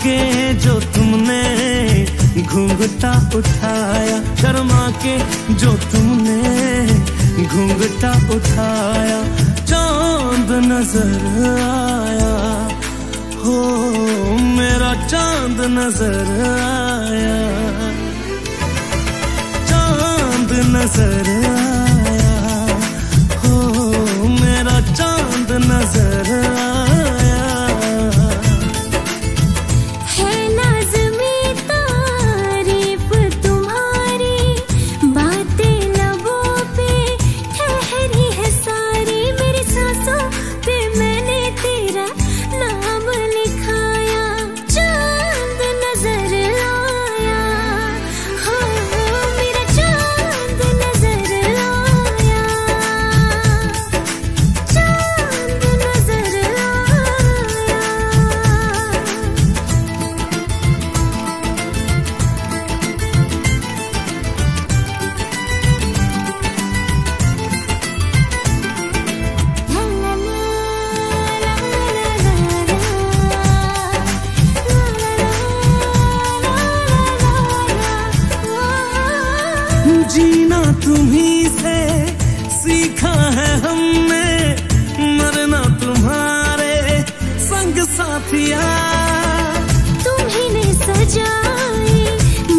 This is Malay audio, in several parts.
के जो तुमने घूंघटा उठाया, शर्मा के जो तुमने घूंघटा उठाया, चांद नजर आया, हो मेरा चांद नजर आया, चांद नजर आया, हो मेरा चांद नजर आया। जीना तुम्ही से सीखा है हमने, मरना तुम्हारे संग साथिया। तुम्ही ने सजाई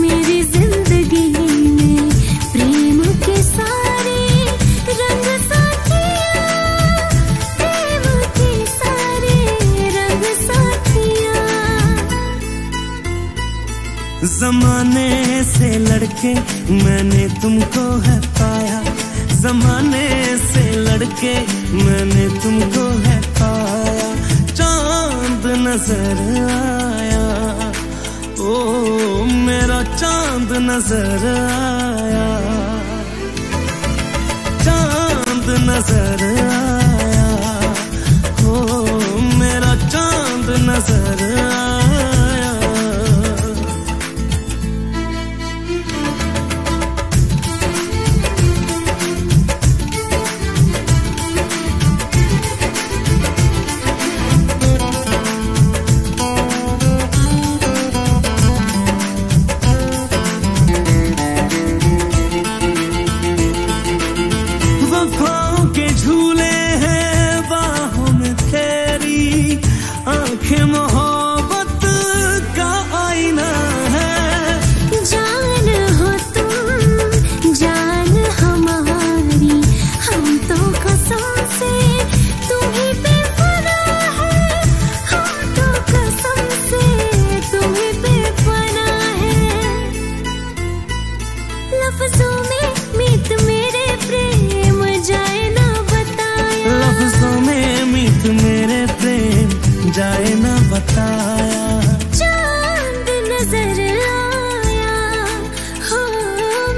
मेरी जिंदगी में प्रेम के सारे रंग साथिया, प्रेम के सारे रंग साथिया। जमाने से लड़के मैंने तुमको है पाया, जमाने से लड़के मैंने तुमको है पाया, चांद नजर आया, ओ मेरा चांद नजर आया, चांद नजर आया, ओ मेरा चांद नजर आया। जाए ना बताया, चांद नजर आया, हो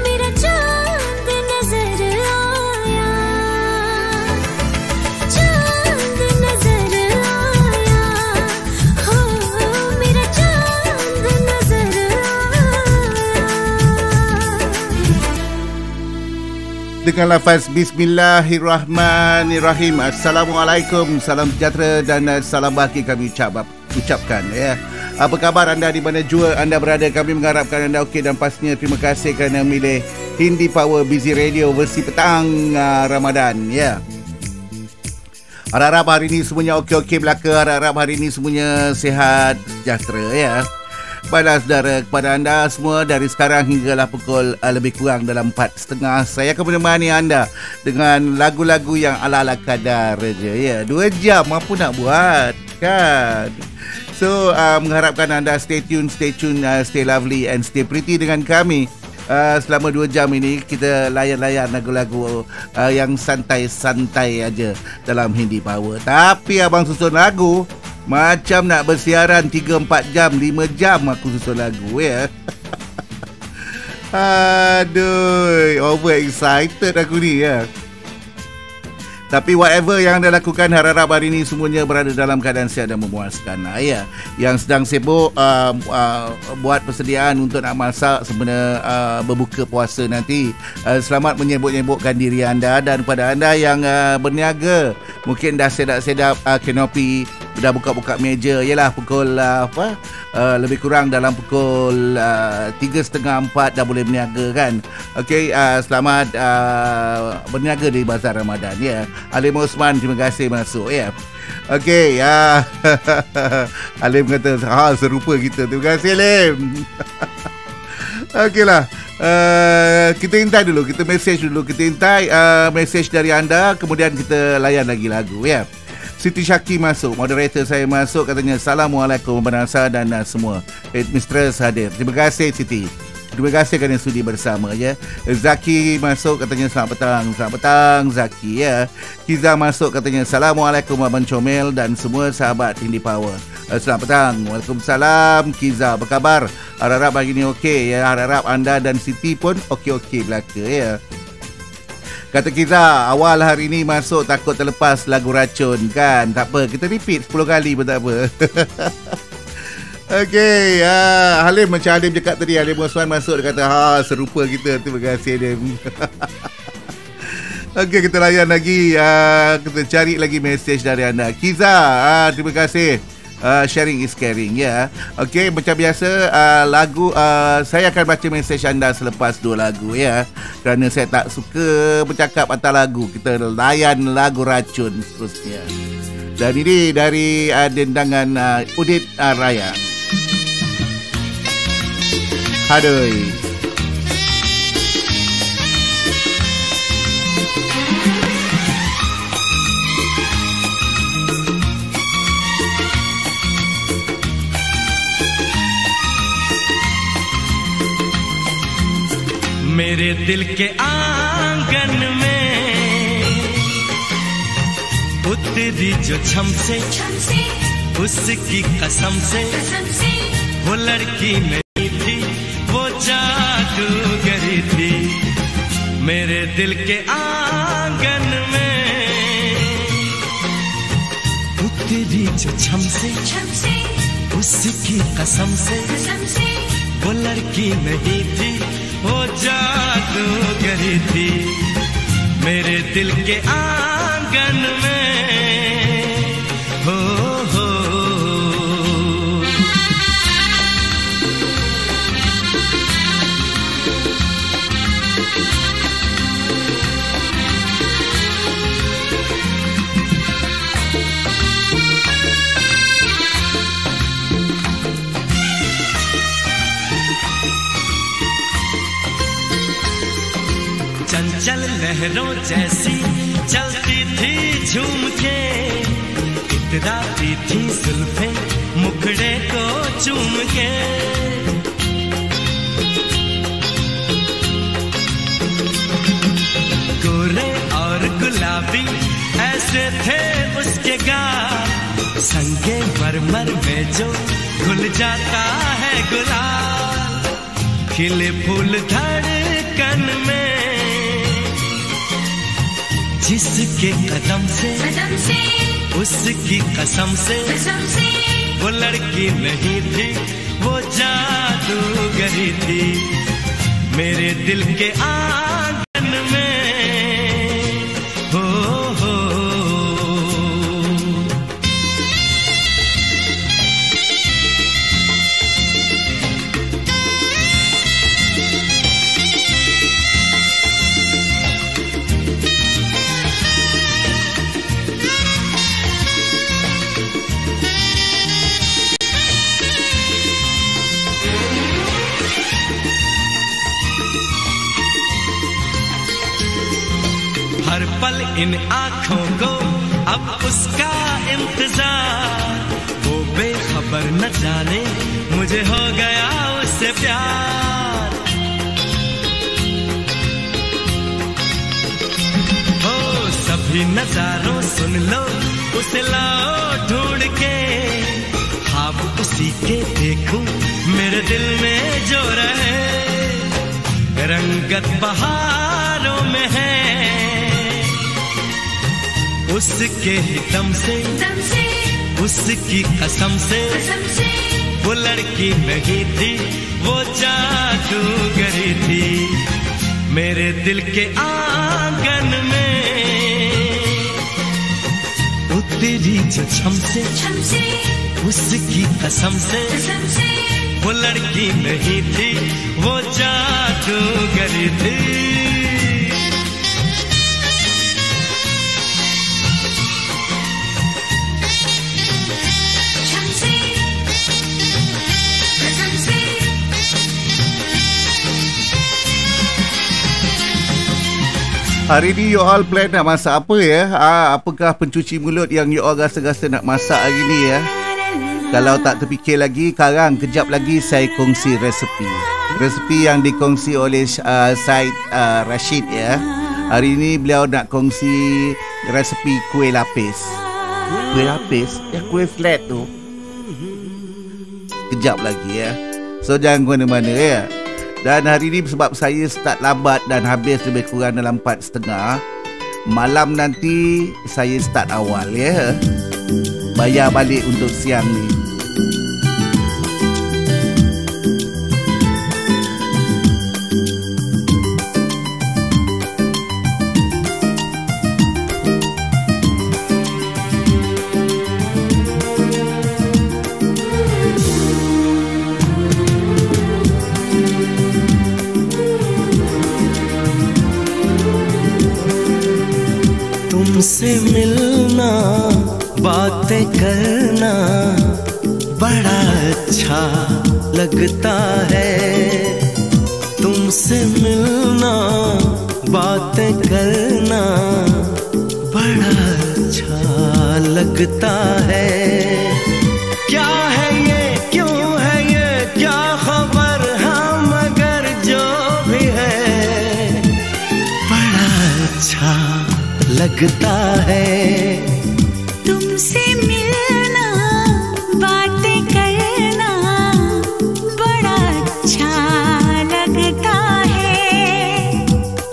मेरा चांद नजर आया, चांद नजर आया, हो मेरा चांद नजर आया। Dengan lafaz Bismillahirrahmanirrahim. Assalamualaikum, salam sejahtera dan salam bahagia kami ucapkan ya. Apa khabar anda di mana jua anda berada? Kami mengharapkan anda okey dan pastinya terima kasih kerana memilih Hindi Power Busy Radio versi petang Ramadan ya. Harap-harap hari ini semuanya okey-okey belaka, harap-harap hari ini semuanya sihat sejahtera ya. Baiklah saudara, kepada anda semua dari sekarang hinggalah pukul lebih kurang dalam 4.30 saya akan menemani anda dengan lagu-lagu yang ala-ala kadar je ya. 2 jam apa nak buat kan. So mengharapkan anda stay tune, stay lovely and stay pretty dengan kami. Selama 2 jam ini kita layan-layan lagu-lagu yang santai-santai aja dalam Hindi Power. Tapi abang susun lagu macam nak bersiaran 3-4 jam, 5 jam aku susun lagu ya. Aduh, over excited aku ni ya. Tapi whatever yang anda lakukan, harap hari ini semuanya berada dalam keadaan sihat dan memuaskan. Ya, yang sedang sibuk buat persediaan untuk nak masak sempena berbuka puasa nanti, selamat menyebut-nyebutkan diri anda. Dan pada anda yang berniaga, mungkin dah sedap-sedap kanopi dah buka-buka meja. Yalah pukul lebih kurang dalam pukul 3:30-4 dah boleh berniaga kan. Okey, selamat berniaga di Bazar Ramadan ya. Alim Osman, terima kasih masuk ya. Okey, Alim kata serupa kita. Terima kasih Alim. Okeylah. Kita intai dulu, kita mesej dulu, kita intai mesej dari anda, kemudian kita layan lagi lagu ya. Siti Syaki masuk, moderator saya masuk, katanya Assalamualaikum Banasa dan semua Headmistress hadir. Terima kasih Siti, terima kasih kerana sudi bersama ya. Zaki masuk, katanya selamat petang Zaki ya. Kiza masuk, katanya Assalamualaikum Abang Comel dan semua sahabat Hindi Power. Selamat petang. Waalaikumsalam Kiza, apa khabar? Harap pagi ni okey ya. Harap anda dan Siti pun okey-okey belaka ya. Kata Kiza, awal hari ni masuk takut terlepas lagu Racun kan. Tak apa, kita repeat 10 kali pun tak apa. Okey, Halim macam Halim cakap tadi, Halim Osman masuk, dia kata serupa kita. Terima kasih Halim. Okey, kita layan lagi, kita cari lagi mesej dari anda. Kiza, terima kasih. Sharing is caring ya. Okey, macam biasa lagu saya akan baca mesej anda selepas 2 lagu ya. Kerana saya tak suka bercakap atas lagu. Kita layan lagu Racun seterusnya. Dan ini dari dendangan Udit Raya. Hadoi. मेरे दिल के आंगन में उतरी जो छम से उसकी कसम से वो लड़की नहीं थी, वो जादूगरी थी। मेरे दिल के आंगन में उतरी जो छम से उसकी कसम से वो लड़की नहीं थी, वो जादूगरी थी। मेरे दिल के आंगन में हो। चंचल लहरों जैसी चलती थी झूम के, इतराती थी जुल्फें मुखड़े को चूम के। गोरे और गुलाबी ऐसे थे उसके गाल, संगे मरमर में जो घुल जाता है गुलाल। खिले फूल धड़कन में जिसके कदम से उसकी कसम से वो लड़की नहीं थी, वो जादूगरी थी। मेरे दिल के आंगन में हो। हर पल इन आँखों को अब उसका इंतजार, वो बेखबर न जाने मुझे हो गया उससे प्यार। हो सभी नजारों सुन लो उसे लाओ ढूंढ के, ख्वाब उसी के देखूं मेरे दिल में जो रहे। रंगत बहारों में है उसके ही दम से उसकी कसम से वो लड़की नहीं थी, वो जादूगरी थी। मेरे दिल के आंगन में तेरी जो छम से उसकी कसम से वो लड़की नहीं थी, वो जादूगरी थी। Hari ni you all plan nak masak apa ya? Apakah pencuci mulut yang you all rasa-rasa nak masak hari ni ya? Kalau tak terfikir lagi, sekarang kejap lagi saya kongsi resepi. Resepi yang dikongsi oleh Syed Rashid ya. Hari ni beliau nak kongsi resepi kuih lapis. Kuih lapis? Ya, kuih flat tu. Kejap lagi ya. So jangan ke mana-mana ya. Dan hari ni sebab saya start lambat dan habis lebih kurang dalam 4.30, malam nanti saya start awal ya. Bayar balik untuk siang ni. तुमसे मिलना, बातें करना बड़ा अच्छा लगता है। तुमसे मिलना, बातें करना बड़ा अच्छा लगता है। क्या है ये, क्यों है ये, क्या खबर, हाँ मगर जो भी है बड़ा अच्छा लगता है। तुमसे मिलना, बातें करना बड़ा अच्छा लगता है।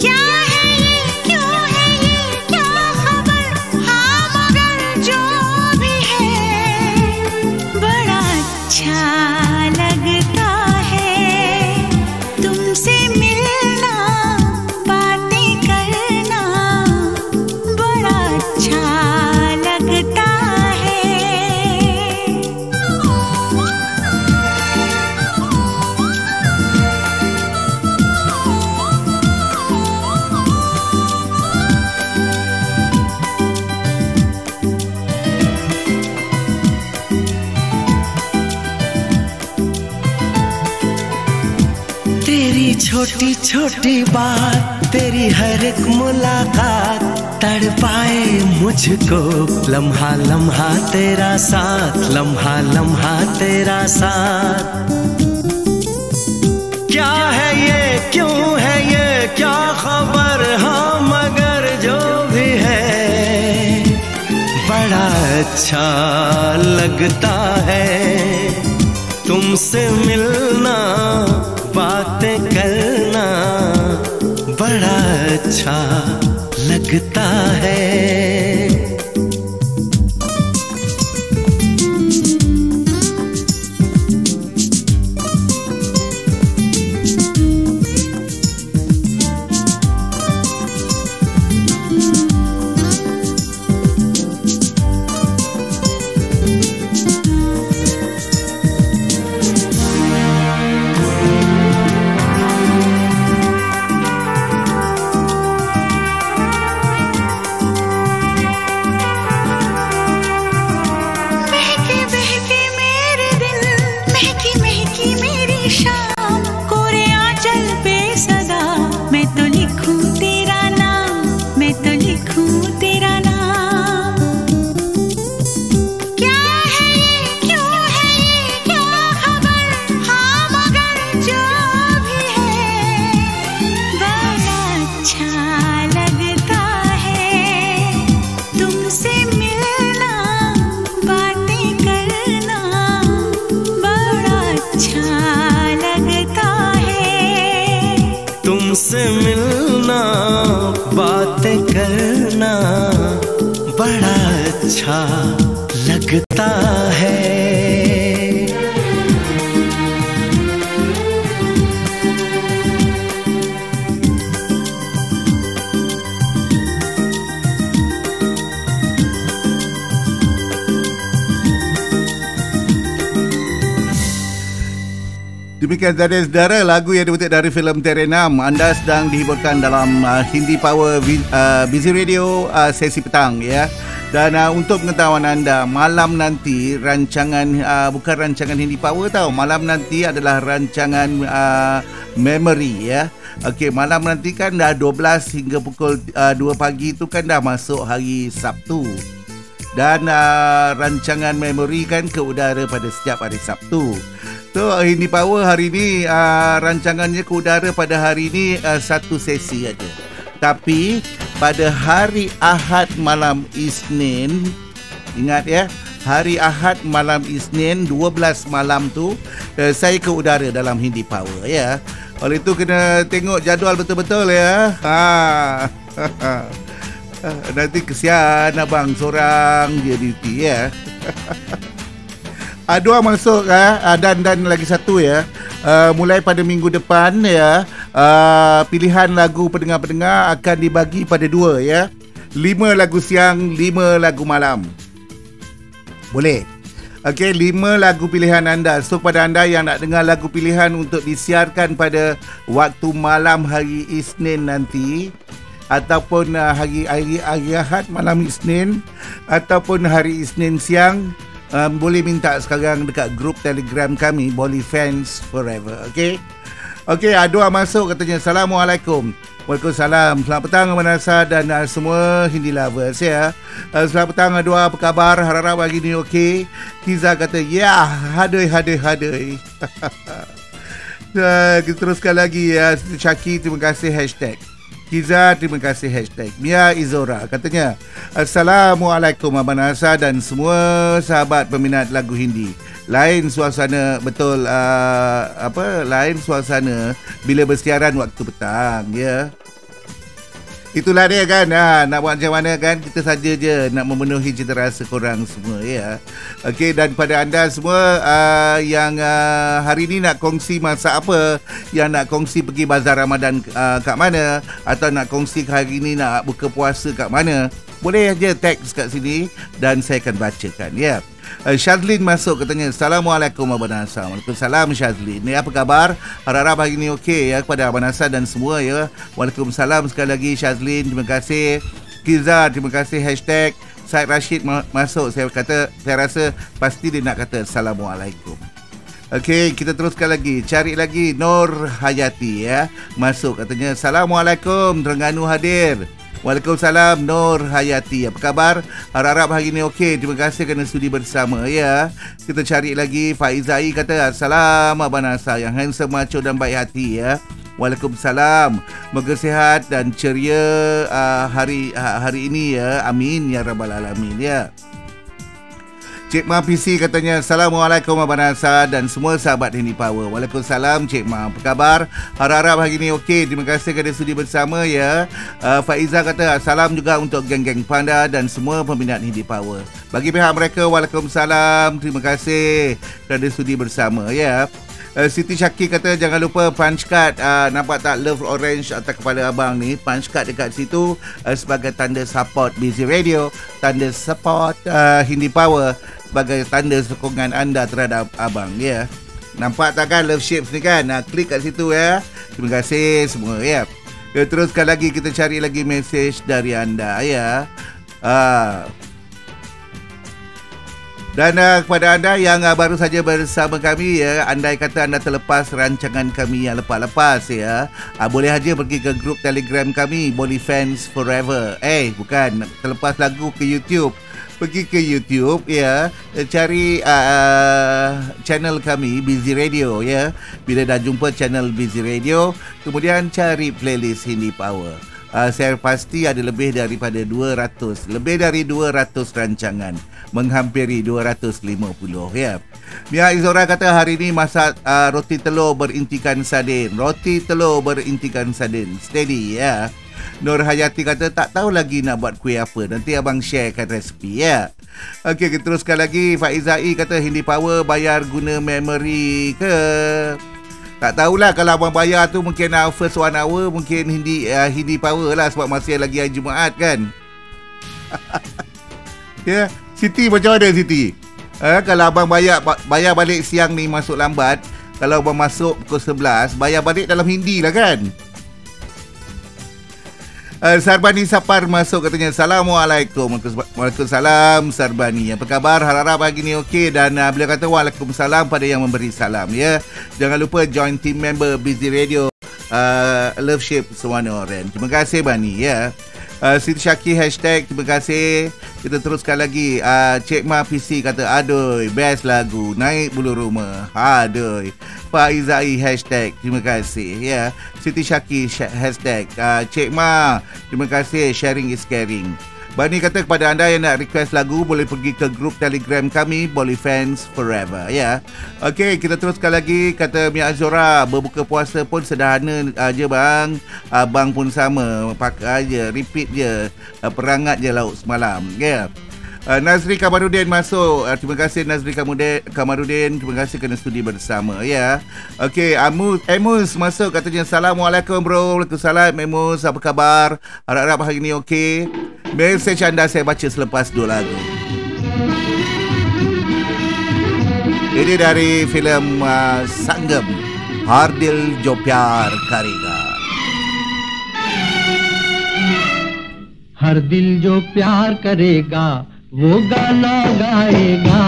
क्या है ये, क्यों है ये, क्या खबर, हाँ मगर जो भी है बड़ा अच्छा लगता है। तुमसे मिलना, बातें करना बड़ा अच्छा लगता है। तेरी छोटी छोटी बात, तेरी हर एक मुलाकात तड़पाए मुझको। लम्हा लम्हा तेरा साथ, लम्हा लम्हा तेरा साथ। क्या है ये, क्यों है ये, क्या खबर, हाँ मगर जो भी है बड़ा अच्छा लगता है। तुमसे मिलना, बातें करना बड़ा अच्छा लगता है। तुमसे मिलना, बातें करना बड़ा अच्छा लगता है। Demikian tadi saudara, lagu yang dibuat dari filem Terenam. Anda sedang dihiburkan dalam Hindi Power Busy Radio sesi petang ya. Dan untuk pengetahuan anda, malam nanti rancangan bukan rancangan Hindi Power tau. Malam nanti adalah rancangan Memory ya. Okey, malam nanti kan dah 12 hingga pukul 2 pagi tu kan dah masuk hari Sabtu. Dan rancangan Memory kan ke udara pada setiap hari Sabtu. So Hindi Power hari ni rancangannya ke udara pada hari ni satu sesi aja. Tapi pada hari Ahad malam Isnin, ingat ya, hari Ahad malam Isnin 12 malam tu saya ke udara dalam Hindi Power ya. Oleh itu kena tengok jadual betul-betul ya. Nanti kesian abang seorang dia duty ya. Dua masuk dan lagi satu ya. Mulai pada minggu depan ya, pilihan lagu pendengar-pendengar akan dibagi pada 2 ya. 5 lagu siang, 5 lagu malam. Boleh. Okey, 5 lagu pilihan anda. So pada anda yang nak dengar lagu pilihan untuk disiarkan pada waktu malam hari Isnin nanti, ataupun hari Ahad malam Isnin, ataupun hari Isnin siang, boleh minta sekarang dekat grup Telegram kami, Bolly Fans Forever. Okey. Okey, Adwa masuk katanya, Assalamualaikum. Waalaikumsalam. Selamat petang Abang Nasar dan semua Hindi lovers ya. Selamat petang Adwa, apa khabar? Harap pagi ni okey. Kiza kata, ya, hadai. Kita teruskan lagi ya. Syaki, terima kasih hashtag. Kiza, terima kasih hashtag. Mia Izora katanya, Assalamualaikum Abang Nasar dan semua sahabat peminat lagu Hindi. Lain suasana betul lain suasana bila bersiaran waktu petang ya. Itulah dia kan, nak buat macam mana kan, kita saja je nak memenuhi cita rasa korang semua ya. Okey, dan pada anda semua yang hari ni nak kongsi masak apa, yang nak kongsi pergi bazar Ramadan kat mana, atau nak kongsi hari ni nak buka puasa kat mana, boleh aja teks kat sini dan saya akan bacakan ya. Syazlin masuk katanya, Assalamualaikum Abang Nasar. Waalaikumsalam Syazlin. Ni apa khabar? Harap hari ni okey ya kepada Abang Nasar dan semua ya. Waalaikumsalam sekali lagi Syazlin. Terima kasih. Kiza, terima kasih hashtag. Syed Rashid masuk. Saya rasa pasti dia nak kata Assalamualaikum. Okey, kita teruskan lagi. Cari lagi Nur Hayati ya. Masuk katanya, Assalamualaikum Terengganu hadir. Waalaikumsalam Nur Hayati. Apa khabar? Harap hari ni okey. Terima kasih kerana sudi bersama ya. Kita cari lagi. Faizai kata, Assalamualaikum Abang Nasar yang handsome, macho dan baik hati ya. Waalaikumsalam. Moga sihat dan ceria hari ini ya. Amin ya rabbal alamin ya. Cik Ma PC katanya, Assalamualaikum Abang Nasar dan semua sahabat Hindi Power. Waalaikumsalam Cik Ma. Apa khabar? Harap hari ni okey. Terima kasih kerana sudi bersama ya. Faiza kata, salam juga untuk geng-geng Panda dan semua peminat Hindi Power. Bagi pihak mereka, Waalaikumsalam. Terima kasih kerana sudi bersama ya. Siti Syaki kata, jangan lupa punch card. Nampak tak love orange atas kepala abang ni? Punch card dekat situ sebagai tanda support Busy Radio, tanda support Hindi Power, sebagai tanda sokongan anda terhadap abang ya. Nampak tak kan love shapes ni kan? Klik kat situ ya. Terima kasih semua ya. Teruskan lagi, kita cari lagi mesej dari anda ya. Dan kepada anda yang baru saja bersama kami ya, andai kata anda terlepas rancangan kami yang lepas-lepas ya, boleh aja pergi ke grup Telegram kami, Bolly Fans Forever. Bukan, terlepas lagu ke YouTube. Pergi ke YouTube ya, cari channel kami Busy Radio ya. Bila dah jumpa channel Busy Radio, kemudian cari playlist Hindi Power. Saya pasti ada lebih dari 200 rancangan, menghampiri 250 ya. Mia Izora kata hari ni masak roti telur berintikan sardin. Roti telur berintikan sardin. Steady ya. Nur Hayati kata, tak tahu lagi nak buat kuih apa. Nanti abang sharekan resepi ya. Okey, kita teruskan lagi. Faizai kata, Hindi Power bayar guna memory ke? Tak tahulah, kalau abang bayar tu mungkin first 1 hour mungkin Hindi Power lah, sebab masih lagi hari Jumaat kan. Ya, Siti macam mana Siti? Kalau abang bayar balik siang ni masuk lambat, kalau abang masuk pukul 11, bayar balik dalam Hindi lah kan. Sarbani Sapar masuk, katanya Assalamualaikum. Waalaikumsalam Sarbani. Apa khabar? Harap-harap pagi ni okey. Dan beliau kata Waalaikumsalam pada yang memberi salam ya. Jangan lupa join team member Busy Radio Love Shape semua orang. Terima kasih Bani ya. Siti Syaki hashtag terima kasih. Kita teruskan lagi. Cik Ma PC kata aduh best lagu naik bulu rumah. Aduh. Pak Izai hashtag terima kasih ya. Siti Syaki hashtag Cik Ma terima kasih, sharing is caring. Bani kata kepada anda yang nak request lagu boleh pergi ke grup Telegram kami Bolly Fans Forever ya. Okey, kita teruskan lagi. Kata Mia Azora, berbuka puasa pun sederhana aja bang. Abang pun sama, pakai aja, repeat je, perangat je lauk semalam ya. Nazri Kamarudin masuk. Terima kasih Nazri Kamarudin. Terima kasih kerana studi bersama ya. Okey, Emus masuk, katanya Assalamualaikum bro. Waalaikumsalam Emus, apa khabar? Harap-harap hari ni okey. Mesej anda saya baca selepas dua lagu. Ini dari filem Sanggam, Hardil Jo Pyar Karega. हर दिल जो प्यार करेगा वो गाना गाएगा,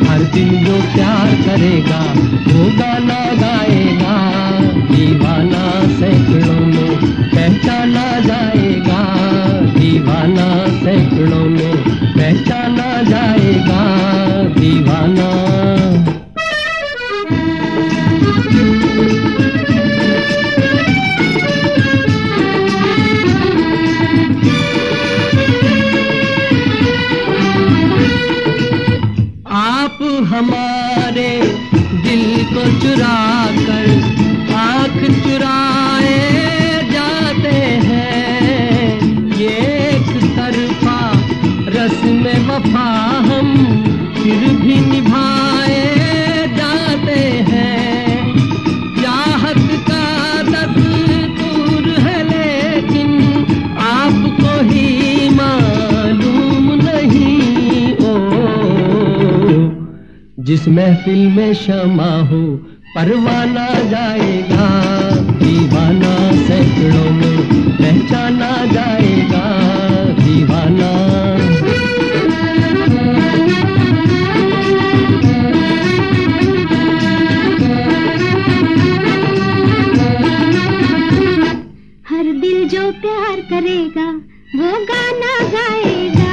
हर दिल जो प्यार करेगा वो गाना गाएगा, दीवाना सैकड़ों में पहचाना जाएगा, दीवाना सैकड़ों में पहचाना जाएगा, दीवाना। हमारे दिल को चुरा कर आँख चुराए जाते हैं, ये एक तरफा रस्म वफा हम फिर भी निभाए जाते हैं, चाहत का दस्तूर है लेकिन आपको ही मालूम नहीं। ओ जिस महफिल में शमा हो परवाना जाएगा, दीवाना सैकड़ों में पहचाना जाएगा, दीवाना। हर दिल जो प्यार करेगा वो गाना गाएगा,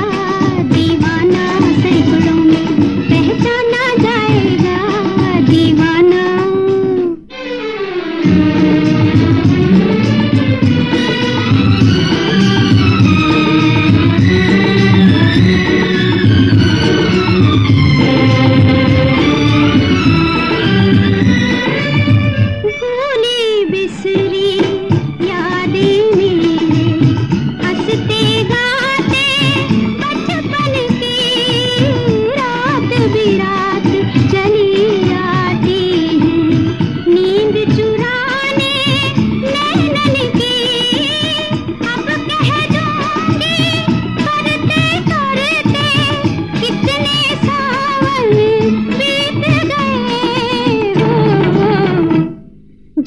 दीवाना सैकड़ों में पहचाना जाएगा, दीवाना। भूली बिसरी यादें मेरे हंसते गाते बचपन की, रात बिरात चली आती है नींद चुराने नैनन की, अब कह दूंगी करते करते कितने सावन बीत गए हो,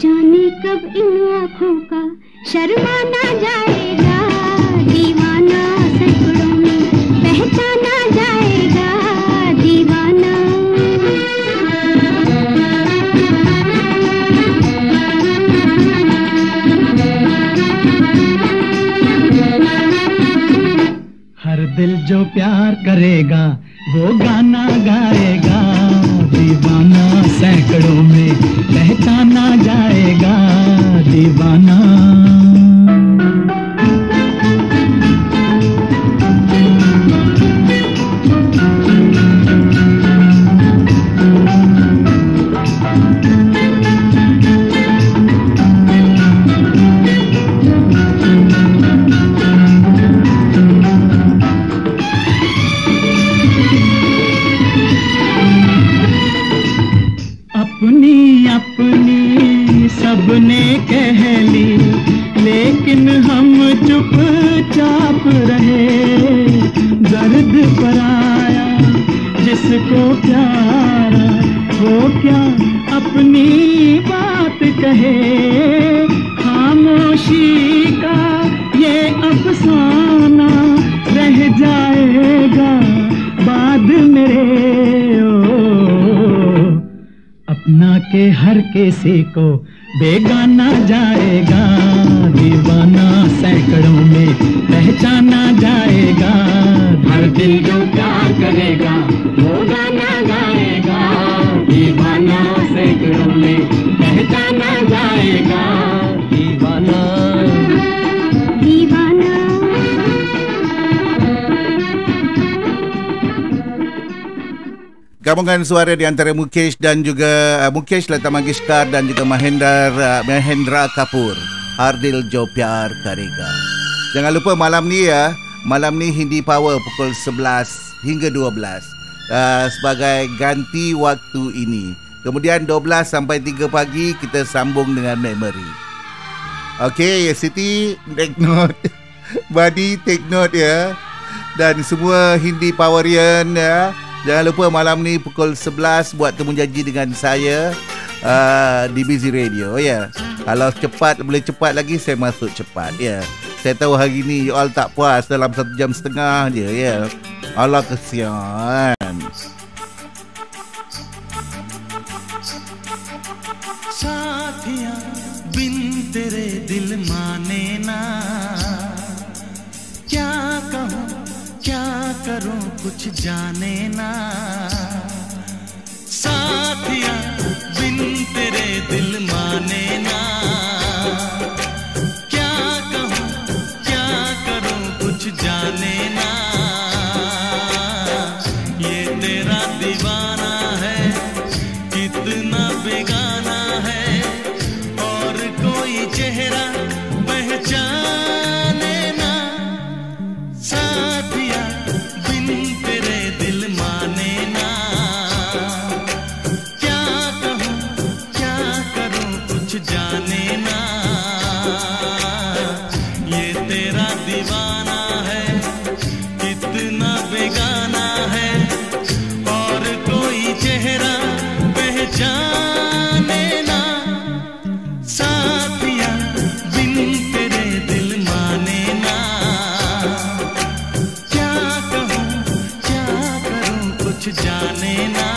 जाने कब इन आँखों का शर्माना जाएगा, दीवाना सैकड़ों में पहचाना जाएगा, दीवाना। हर दिल जो प्यार करेगा वो गाना गाएगा, दीवाना सैकड़ों में पहचाना जाएगा, दीवाना। अपनी अपनी सबने कह ली लेकिन हम चुपचाप रहे, दर्द पर आया जिसको प्यारा वो क्या अपनी बात कहे, खामोशी का ये अफसाना रह जाएगा बाद मेरे। ओ अपना के हर किसी को बेगाना जाएगा, दीवाना सैकड़ों में पहचाना जाएगा। हर दिल जो प्यार करेगा वो गाना गाएगा, दीवाना सैकड़ों में पहचाना जाएगा। दीवाना दीवाना Gabungan suara di antara Mukesh dan juga Mukesh Lata Mangeshkar dan juga Mahendra Kapoor, Hardil Jo Pyar Karega. Jangan lupa malam ni Hindi Power pukul 11 hingga 12 sebagai ganti waktu ini. Kemudian 12 sampai 3 pagi kita sambung dengan Memory. Okey, Siti take note. Buddy take note ya. Dan semua Hindi Powerian ya. Jangan lupa malam ni pukul 11 buat temu janji dengan saya di Busy Radio ya. Kalau cepat, boleh cepat lagi, saya masuk cepat ya. Saya tahu hari ni you all tak puas dalam 1 jam setengah je ya. Allah kesian. साथिया बिन तेरे दिल माने ना, क्या कहूँ क्या करूँ कुछ जाने ना। साथिया बिन तेरे दिल माने ना, क्या कहूँ क्या करूँ कुछ जाने ना। ये तेरा दीवाना है कितना बेगाना है, और कोई चेहरा पहचाने ना। साथिया बिन तेरे दिल माने ना, क्या कहूँ क्या करूँ कुछ जाने ना। ये तेरा दीवाना है कितना बेगाना है, और कोई चेहरा पहचाने ना। साथिया बिन तेरे दिल माने ना, क्या कहूँ क्या करूँ कुछ जाने ना।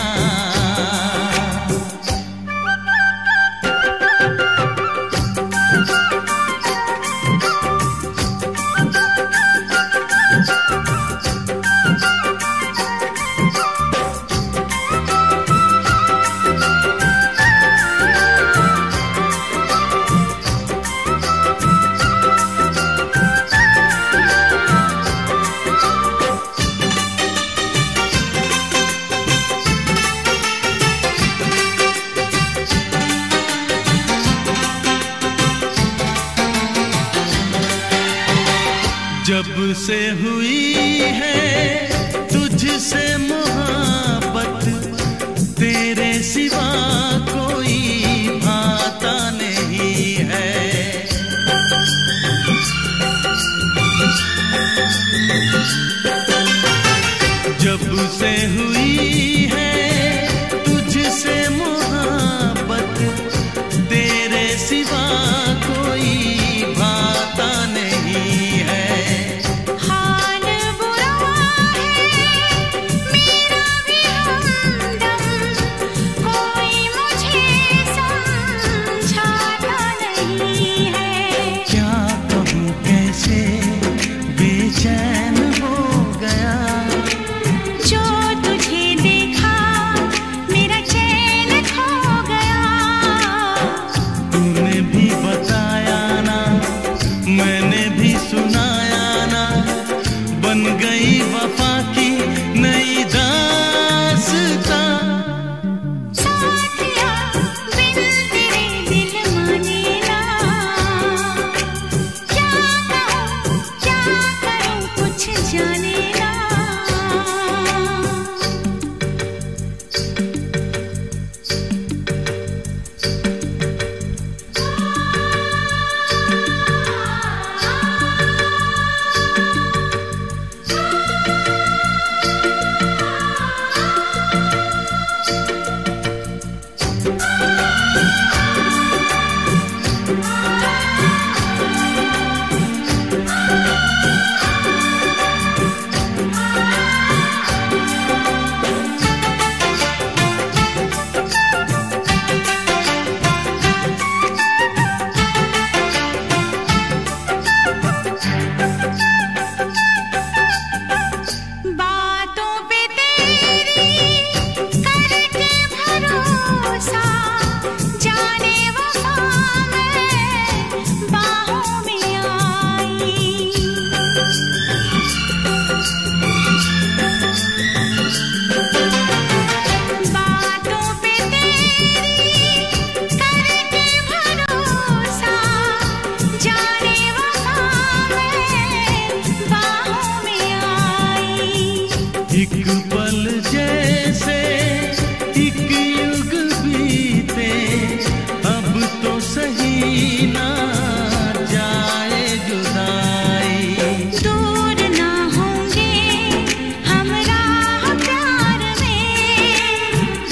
जब से हुई है तुझसे मोहब्बत, तेरे सिवा कोई भाता नहीं है। जब से हुई है तुझसे मोहब्बत, तेरे सिवा कोई भाता नहीं है। हाल बुरा है मेरा भी हमदम, कोई मुझे समझाता नहीं है। क्या कहूँ कैसे बेचैन हो गया, जो तुझे देखा मेरा चैन खो गया। तूने भी बताया ना मैंने भी सुनाया ना, बन गई वफा की नई दास्तां। साथिया बिन तेरे दिल माने ना, क्या कहूँ क्या करूँ कुछ जाने ना। एक पल जैसे एक युग बीते, अब तो सही ना जाए जुदाई। दूर ना होंगे हम राह प्यार में,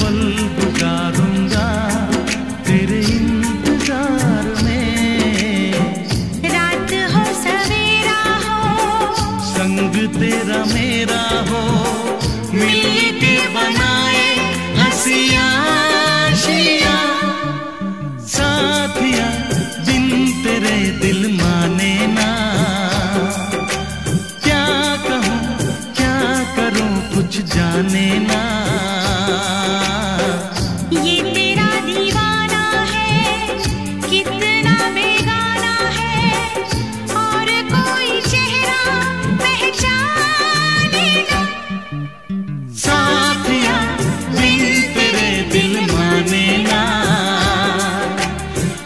पल गुजारूंगा तेरे इंतजार में। रात हो सवेरा हो, संग तेरा मेरा हो, मिलके बनाए हंसियां आशियां। साथिया बिन तेरे दिल माने ना, क्या कहूँ क्या करूँ कुछ जाने ना। ये तेरा दीवाना है कितना बेगाना है, और कोई चेहरा पहचाने ना। साथिया बिन तेरे दिल माने ना,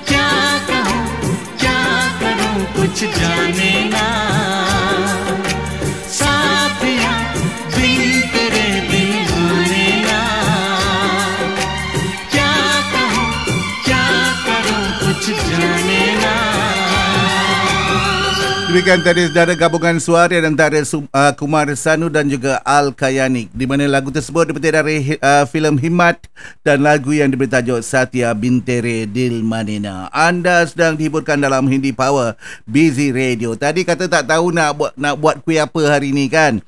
क्या कहूँ क्या करूँ कुछ जाने ना। साथिया बिन तेरे दिल माने ना, क्या कहूँ क्या करूँ कुछ जाने ना। Demikian tadi saudara gabungan suara antara Kumar Sanu dan juga Al Kayanik, di mana lagu tersebut dipetik dari filem Himmat dan lagu yang diberi tajuk Satya Bintere Dil Manena. Anda sedang dihiburkan dalam Hindi Power Busy Radio. Tadi kata tak tahu nak buat kuih apa hari ni kan.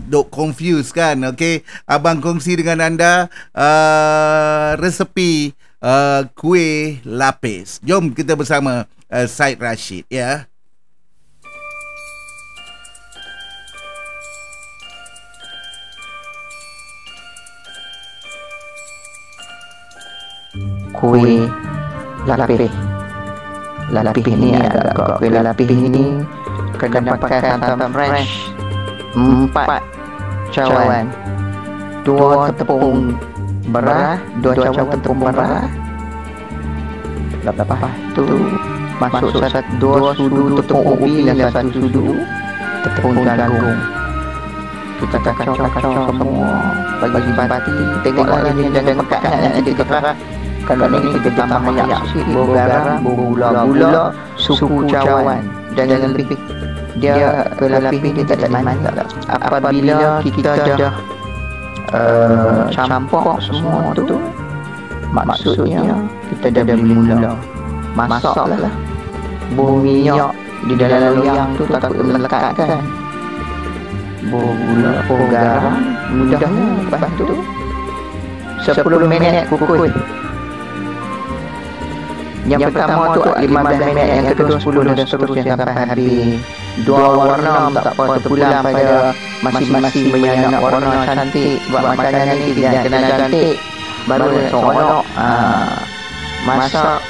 Dok confused kan. Okey, abang kongsi dengan anda resepi kuih lapis. Jom kita bersama Syed Rashid ya. Kuih lapis. Lapis ni agak kuih lapis ni kena pakai santan fresh 4 cawan, 2 tepung beras, 2 cawan tepung beras. Lepas tu masuk 2 sudu tepung ubi dan 1 sudu tepung jagung. Kita kacau-kacau semua, bagi-bagi. Tengoklah ni jangan pekat nanti keras. Kalau ni kita tambah banyak sikit, bau garam, bau gula, suku cawan. Jangan lebih. Dia lapis dia tak ada mantap. Apabila kita dah campur semua tu, maksudnya kita dah mula masak lah. Bau minyak di dalam loyang tu takut melekat kan. Bau gula, bau garam, mudahnya. Lepas tu 10 minit kukus. Yang pertama tu 15 minit, yang kedua 10 dan seterusnya sampai habis. 2 warna tak apa terpulang pada masing-masing punya nak warna cantik. Buat makanan ni dia kena cantik baru seronok. Masak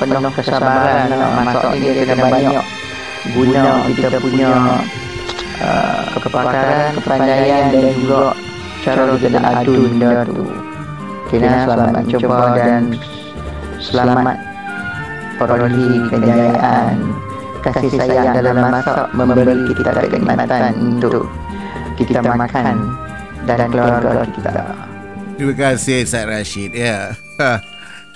penuh kesabaran. Masak ni dia kena banyak guna kita punya kepakaran, kepandaian dan juga cara kita nak adun benda tu. Kena selamat mencuba dan selamat perolehi kejayaan. Kasih sayang dalam masak memberi kita kenikmatan untuk kita makan dan keluarga kita. Terima kasih Syed Rashid ya.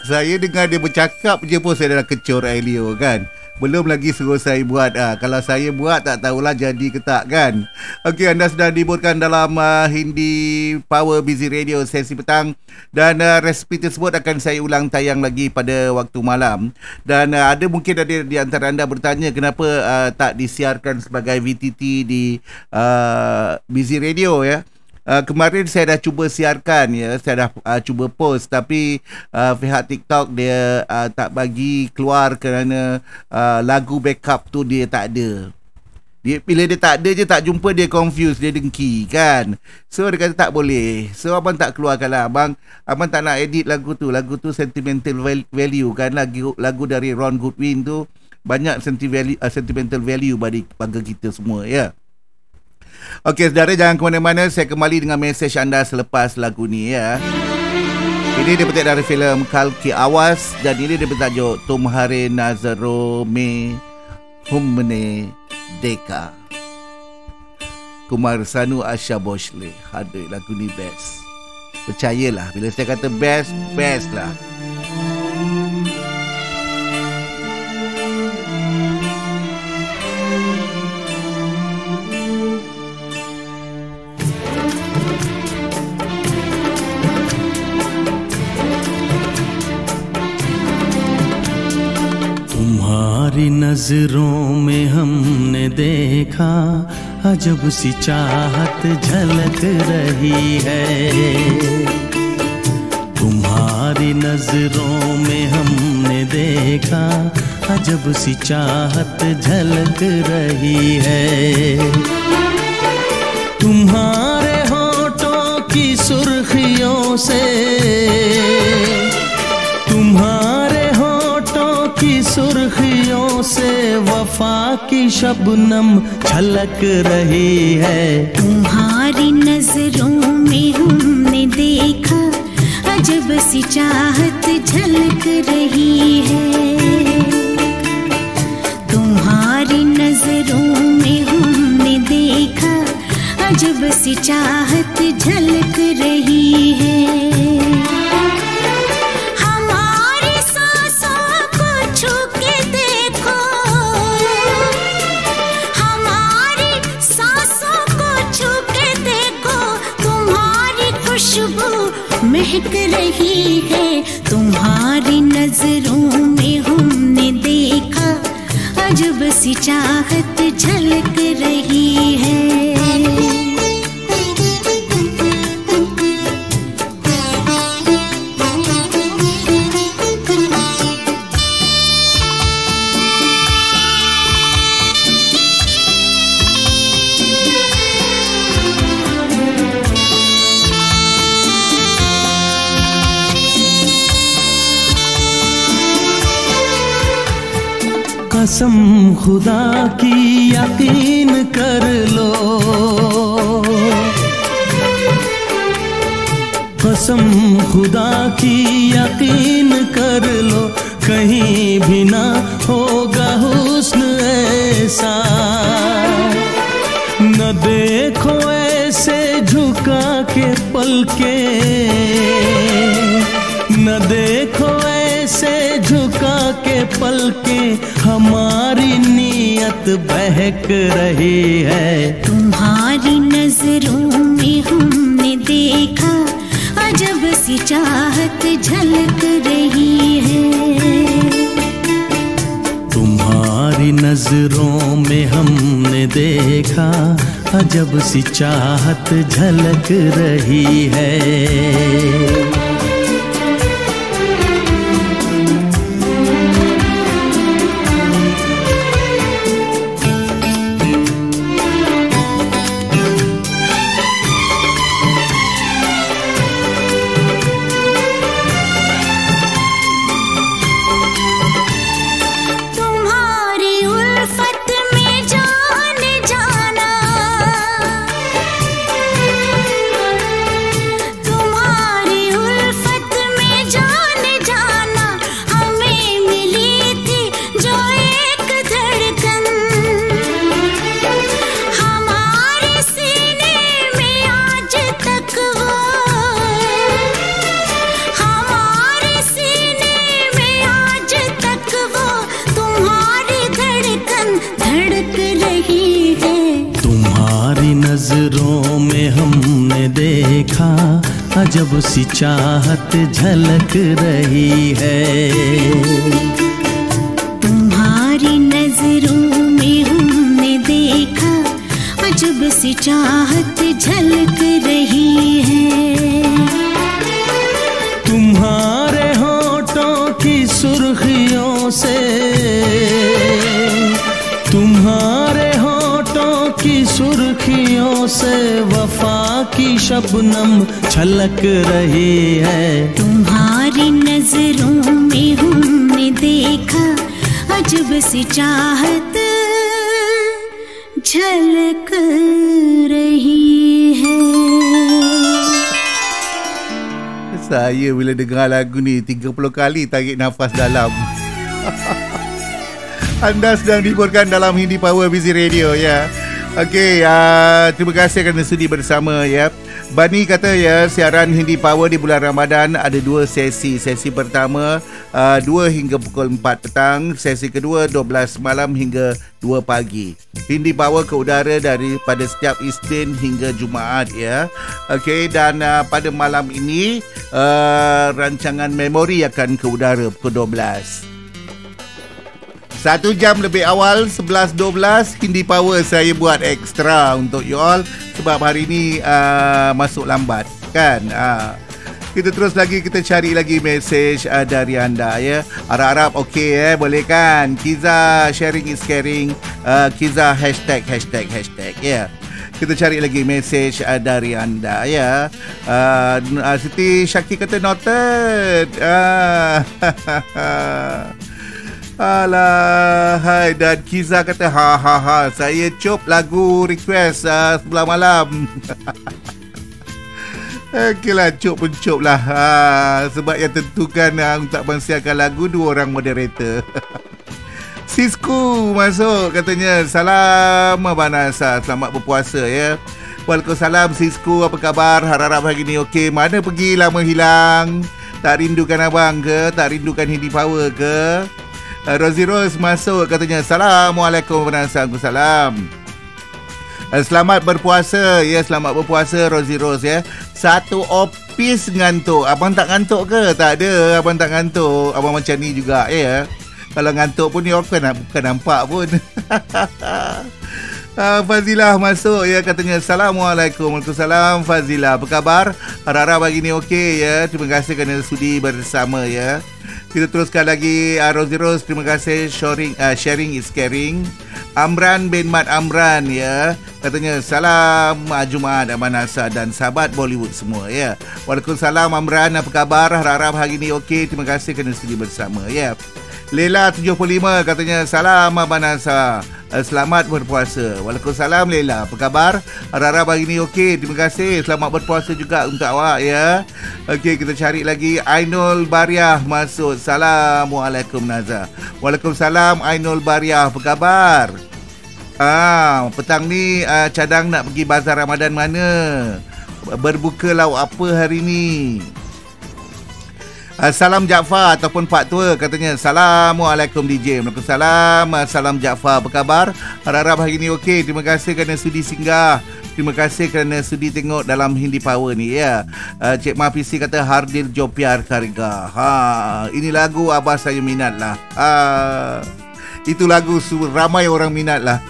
Saya dengar dia bercakap je pun saya dah kecur air liur kan. Belum lagi suruh saya buat. Kalau saya buat tak tahulah jadi ke tak kan. Okey, anda sudah dihiburkan dalam Hindi Power Busy Radio sesi petang. Dan resipi tersebut akan saya ulang tayang lagi pada waktu malam. Dan ada mungkin ada di antara anda bertanya kenapa tak disiarkan sebagai VTT di Busy Radio ya. Kemarin saya dah cuba siarkan ya, saya dah cuba post, tapi pihak TikTok dia tak bagi keluar kerana lagu backup tu dia tak ada. Bila dia tak ada je, tak jumpa, dia confused, dia dengki kan. So dia kata tak boleh. So abang tak keluarkan lah. Abang tak nak edit lagu tu. Lagu tu sentimental value kan. Lagu dari Ron Goodwin tu banyak sentimental value bagi kita semua ya. Okey, saudara, jangan ke mana-mana. Saya kembali dengan mesej anda selepas lagu ni ya. Ini dia petik dari filem Kalki Awas dan ini dia bertajuk Tumhare Nazaro Me Humne Deka. Kumar Sanu, Asha Boshley. Aduh, lagu ni best. Percayalah, bila saya kata best, best lah. तुम्हारी नजरों में हमने देखा अजब सी चाहत झलक रही है। तुम्हारी नजरों में हमने देखा अजब सी चाहत झलक रही है। तुम्हारे होठों की सुर्खियों से, तुम्हारे होठों की सुर्खियों से वफा की शबनम छलक रही है। तुम्हारी नजरों में हमने देखा अजब सी चाहत झलक रही है। तुम्हारी नजरों में हमने देखा अजब सी चाहत झलक रही है। महक रही है। तुम्हारी नजरों में हमने देखा अजब सी चाहत झलक रही है। कसम खुदा की यकीन कर लो, कसम खुदा की यकीन कर लो, कहीं भी ना होगा हुस्न ऐसा। न देखो ऐसे झुका के पलके, न देखो ऐसे झुका के पलके, हमारी नीयत बहक रही है। तुम्हारी नजरों में हमने देखा अजब सी चाहत झलक रही है। तुम्हारी नजरों में हमने देखा अजब सी चाहत झलक रही है। नजरों में हमने देखा अजब सी चाहत झलक रही है। तुम्हारी नजरों में हमने देखा अजब सी चाहत झलक रही है। तुम्हारे होठों की सुर्खियों से, तुम्हारे होठों की सुर्खियों से वफा की शबनम छलक रही है। तुम्हारी नजरों में हमने देखा अजब सी चाहत झलक रही है। Saya bila dengar lagu ni 30 kali tarik nafas dalam. Anda sedang dihiburkan dalam Hindi Power Busy Radio, ya. Okey, terima kasih kerana sudi bersama ya. Bani kata ya, siaran Hindi Power di bulan Ramadan ada 2 sesi. Sesi pertama 2 hingga pukul 4 petang, sesi kedua 12 malam hingga 2 pagi. Hindi Power ke udara daripada setiap Isnin hingga Jumaat ya. Okey, dan pada malam ini rancangan memori akan ke udara pukul 12. 1 jam lebih awal, 11.12, Hindi Power saya buat ekstra untuk you all sebab hari ni masuk lambat kan. Kita terus lagi, kita cari lagi mesej dari anda ya. Harap-harap okey boleh kan. Kiza sharing is caring. Kiza hashtag ya. Kita cari lagi mesej dari anda ya. Siti Syaki kata noted. Alah, hai, dan Kiza kata saya cop lagu request sebelah malam. Okeylah, cop pun cop lah. Sebab yang tentukan untuk mensiarkan lagu 2 orang moderator. Sisku masuk katanya, salam Abang Nasa, selamat berpuasa ya. Waalaikumsalam Sisku, apa khabar? Harap-harap hari ni okey. Mana pergi lama hilang? Tak rindukan abang ke? Tak rindukan Hindi Power ke? Rosie Rose masuk katanya, Assalamualaikum warahmatullahi. Selamat berpuasa ya, selamat berpuasa Rosie Rose ya. Satu opis ngantuk. Abang tak ngantuk ke? Tak ada, abang tak ngantuk. Abang macam ni juga ya. Kalau ngantuk pun ni bukan nampak pun. Fazilah masuk ya, katanya Assalamualaikum. Waalaikumsalam Fazilah, apa khabar? Harap-harap pagi ni okey ya. Terima kasih kerana sudi bersama ya. Kita teruskan lagi. Rosie Rose, terima kasih. Sharing is caring. Amran bin Mat Amran ya, katanya salam Jumaat Abang Nasa dan sahabat Bollywood semua ya. Waalaikumsalam Amran, apa khabar? Harap-harap hari ni okey. Terima kasih kerana sudi bersama ya. Lela 75 katanya, salam Abang Nasa, selamat berpuasa. Waalaikumsalam Lela, apa khabar? Harap-harap hari ni okey. Terima kasih, selamat berpuasa juga untuk awak ya. Okey, kita cari lagi. Ainul Bariah masuk. Assalamualaikum Naza. Waalaikumsalam Ainul Bariah, apa khabar? Petang ni cadang nak pergi bazar Ramadan mana? Berbuka lauk apa hari ni? Salam Jaafar ataupun Pak Tua katanya, Assalamualaikum DJ. Waalaikumsalam. Salam Jaafar, apa khabar? Harap-harap hari ni okey. Terima kasih kerana sudi singgah. Terima kasih kerana sudi tengok dalam Hindi Power ni ya. Cik Mafisi kata Hardir Jopiar Karga. Ini lagu abah saya minat lah. Itu lagu ramai orang minat lah.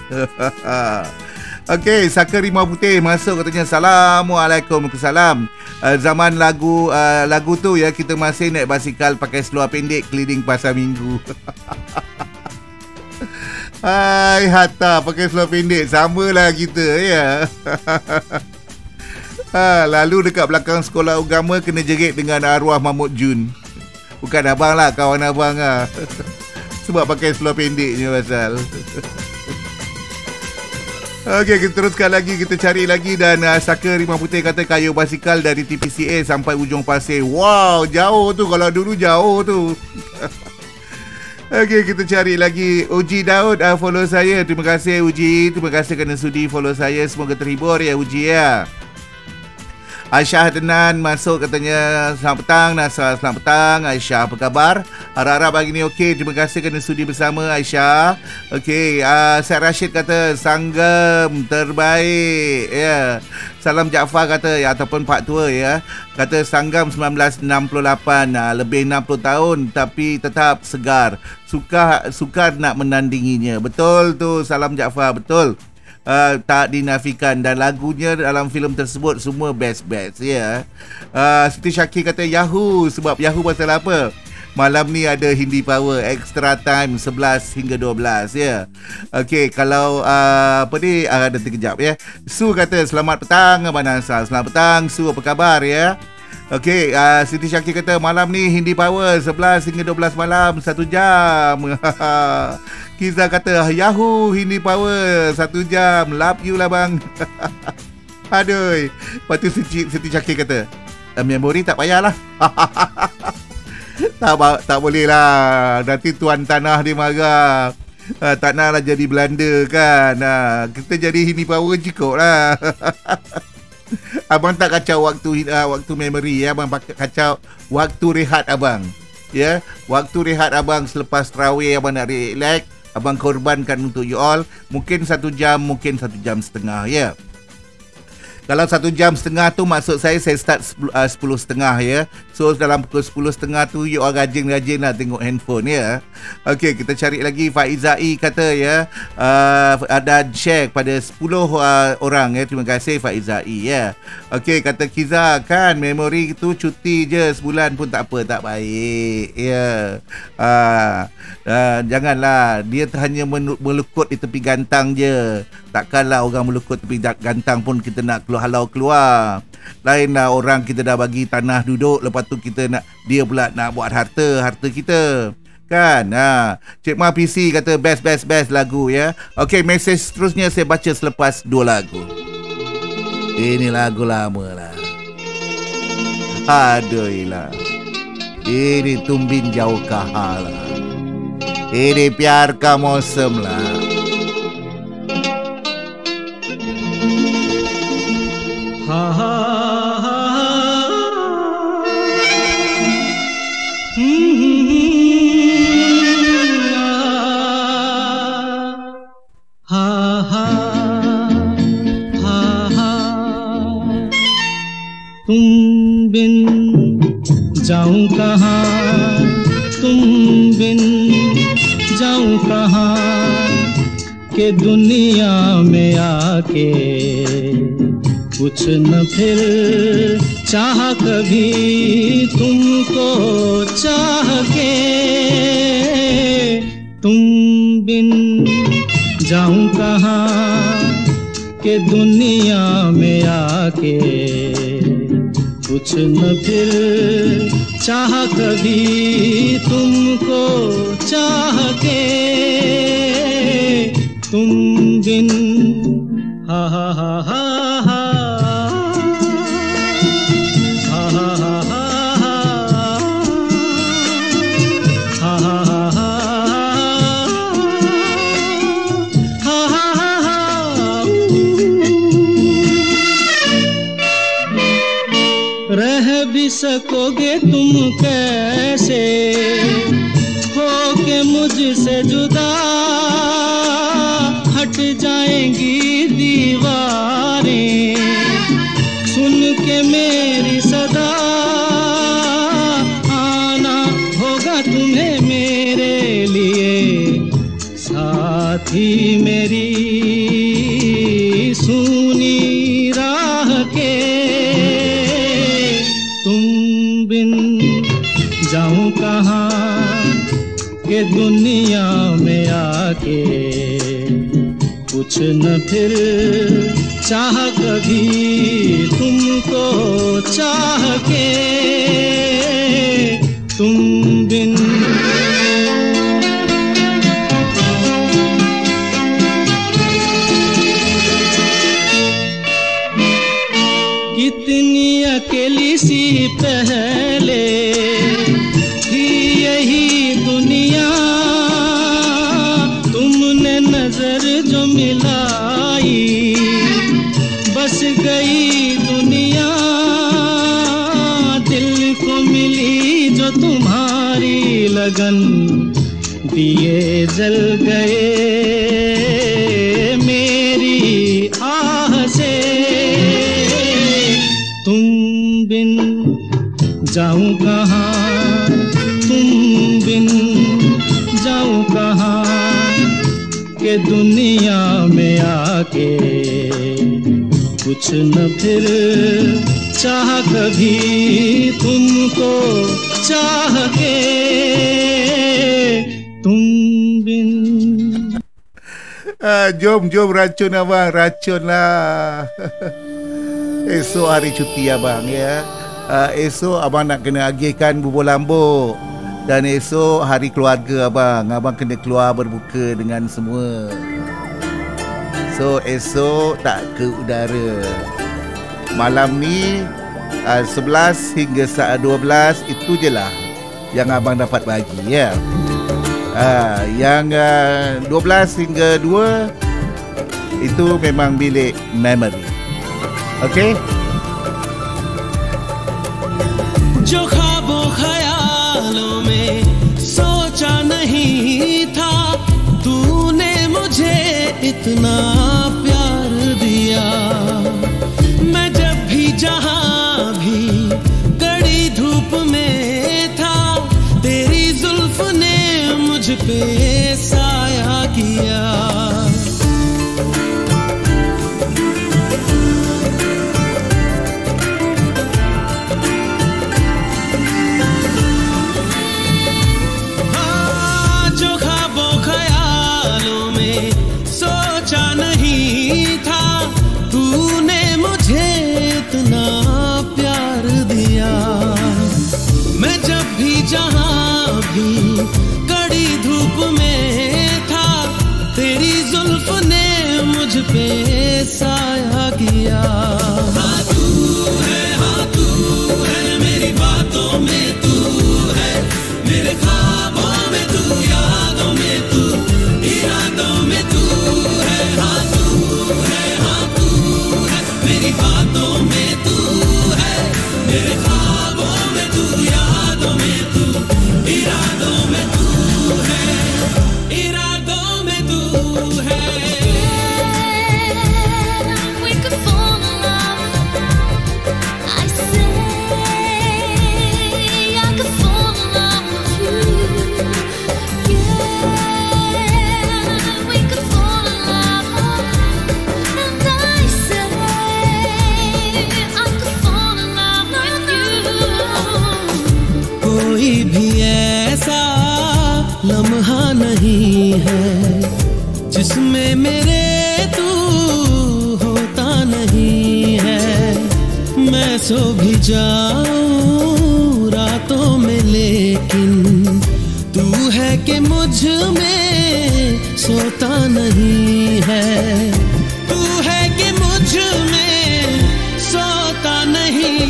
Okey, Saka Rimau Putih masuk katanya, Assalamualaikum. Waalaikumsalam. Zaman lagu tu ya, kita masih naik basikal pakai seluar pendek keliling pasar minggu. Hai Hatta, pakai seluar pendek samalah kita ya. Lalu dekat belakang sekolah agama kena jerit dengan arwah Mahmud Jun. Bukan abang lah, kawan abang lah. Sebab pakai seluar pendeknya pasal. Okey, kita teruskan lagi, kita cari lagi. Dan Saka Rimau Putih kata kayu basikal dari TPCA sampai ujung pasir. Wow, jauh tu, kalau dulu jauh tu. Okey, kita cari lagi. Uji Daud follow saya. Terima kasih Uji, terima kasih kerana sudi follow saya. Semoga terhibur ya Uji ya. Aisyah Denan masuk katanya, selamat petang Nasa, selamat petang Aisyah, apa khabar? Harap-harap hari ni okey. Terima kasih kerana sudi bersama Aisyah. Okey, Syed Rashid kata sanggam terbaik ya. Salam Jaafar kata ya, ataupun Pak Tua ya, kata sanggam 1968, lebih 60 tahun tapi tetap segar. Sukar nak menandinginya. Betul tu Salam Jaafar, betul. Tak dinafikan, dan lagunya dalam filem tersebut semua best-best ya. Siti Syaki kata Yahoo. Sebab Yahoo pasal apa? Malam ni ada Hindi Power Extra Time 11 hingga 12 ya. Okey, kalau apa ni ada terkejap ya. Su kata selamat petang Abang Nasa. Selamat petang Su, apa khabar ya? Okey, Siti Syaki kata malam ni Hindi Power 11 hingga 12 malam 1 jam. Kiza kata Yahoo Hindi Power 1 jam. Love you lah bang. Aduh. Lepas tu Siti Syaki kata memori tak payahlah. Tak boleh lah. Nanti tuan tanah dia marah. Tak naklah jadi Belanda kan. Kita jadi Hindi Power cukup lah. Abang tak kacau waktu memory ya. Abang kacau waktu rehat abang. Ya, waktu rehat abang selepas tarawih abang nak relax, abang korbankan untuk you all. Mungkin 1 jam, mungkin 1 jam setengah ya. Kalau 1 jam setengah tu maksud saya start 10.30 ya. So dalam pukul 10.30 tu you all rajin-rajin lah tengok handphone ya. Okey, kita cari lagi. Faizai kata ya, ada share kepada 10 orang ya. Terima kasih Faizai ya. Okey, kata Kiza kan memori tu cuti je sebulan pun tak apa, tak baik ya. Janganlah dia hanya melukut di tepi gantang je. Takkanlah orang melukut tepi gantang pun kita nak halau keluar. Lainlah orang kita dah bagi tanah duduk, lepas tu kita nak dia pula nak buat harta kita kan. Cik Ma PC kata best lagu ya. Okey, mesej seterusnya saya baca selepas 2 lagu. Ini lagu lama lah. Aduhlah. Ini Tumbin Jauh Kahala. Ini Pyar Ka Mausam lah. तुम बिन जाऊं कहाँ, तुम बिन जाऊं कहाँ, के दुनिया में आके कुछ न फिर चाह कभी तुमको चाह के। तुम बिन जाऊं कहाँ, के दुनिया में आके कुछ न फिर चाह कभी तुमको चाह के। तुम बिन हा हा हा हा हा सकोगे तुम कैसे हो के मुझसे जुदा, हट जाएंगी दीवारें सुन के मेरी सदा, आना होगा तुम्हें मेरे लिए साथी मेरी सुनी राह के। जाऊं कहाँ के दुनिया में आके कुछ न फिर चाह कभी तुमको चाह के। तुम बिन कितनी अकेली सी पहले थी यही दुनिया, तुमने नजर जो मिलाई बस गई दुनिया, दिल को मिली जो तुम्हारी लगन दिए जल गए मेरी आह से। तुम बिन जाऊं कहाँ, तुम बिन जाऊं कहाँ, के दुनिया में आके कुछ न फिर चाह कभी तुमको चाह के। तुम बिन Jom racun abang, racun lah. Esok hari cuti abang ya. Esok abang nak kena agihkan bubur lambuk. Dan esok hari keluarga abang. Abang kena keluar berbuka dengan semua. So esok tak ke udara. Malam ni 11 hingga saat 12 itu je lah yang abang dapat bagi ya. Yang 12 hingga 2 itu memang bilik memory. Okey. जो ख्वाबों ख्यालों में सोचा नहीं था, तूने मुझे इतना प्यार दिया। मैं जब भी जहां भी कड़ी धूप में था, तेरी जुल्फ ने मुझ पे साया किया। जहां भी कड़ी धूप में था, तेरी जुल्फ ने मुझ पे साया किया। हाँ तू है मेरी बातों में तू है, मेरे ख्वाबों में तू, यादों में तू, इरादों में तू है। हाँ तू है मेरी बातों में तू है, मेरे ख्वाबों में तू, यादों में तू, इरादों में तू है, इरादों में तू है। We could fall in love. I say I could fall in love with you. Yeah, we could fall in love. And I say I could fall in love with you. कोई भी ऐसा लम्हा नहीं है जिसमें मेरे तू होता नहीं है। मैं सो भी जाऊं रातों में, लेकिन तू है कि मुझ में सोता नहीं है। तू है कि मुझ में सोता नहीं।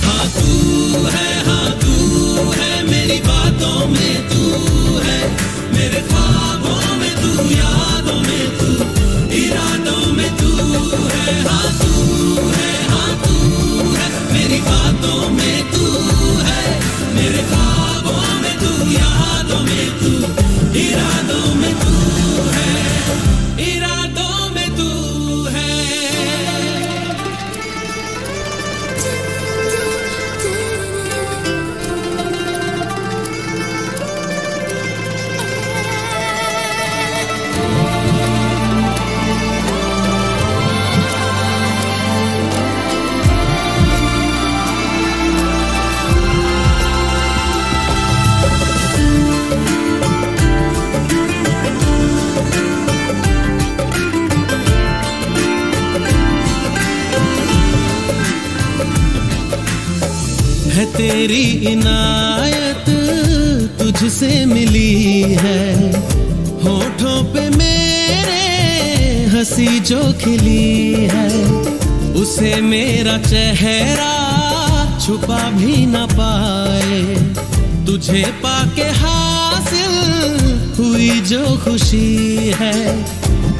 हाँ तू है मेरी बातों में तू है, मेरे ख्वाबों में तू, यादों में तू, इरादों में तू है। हाँ तू है मेरी बातों में तू है, मेरे ख्वाबों में तू, यादों में तू, इरादों में तू है, इरादों में तू है। है तेरी इनायत तुझसे मिली है, होठों पे मेरे हंसी जो खिली है, उसे मेरा चेहरा छुपा भी न पाए। तुझे पाके हासिल हुई जो खुशी है,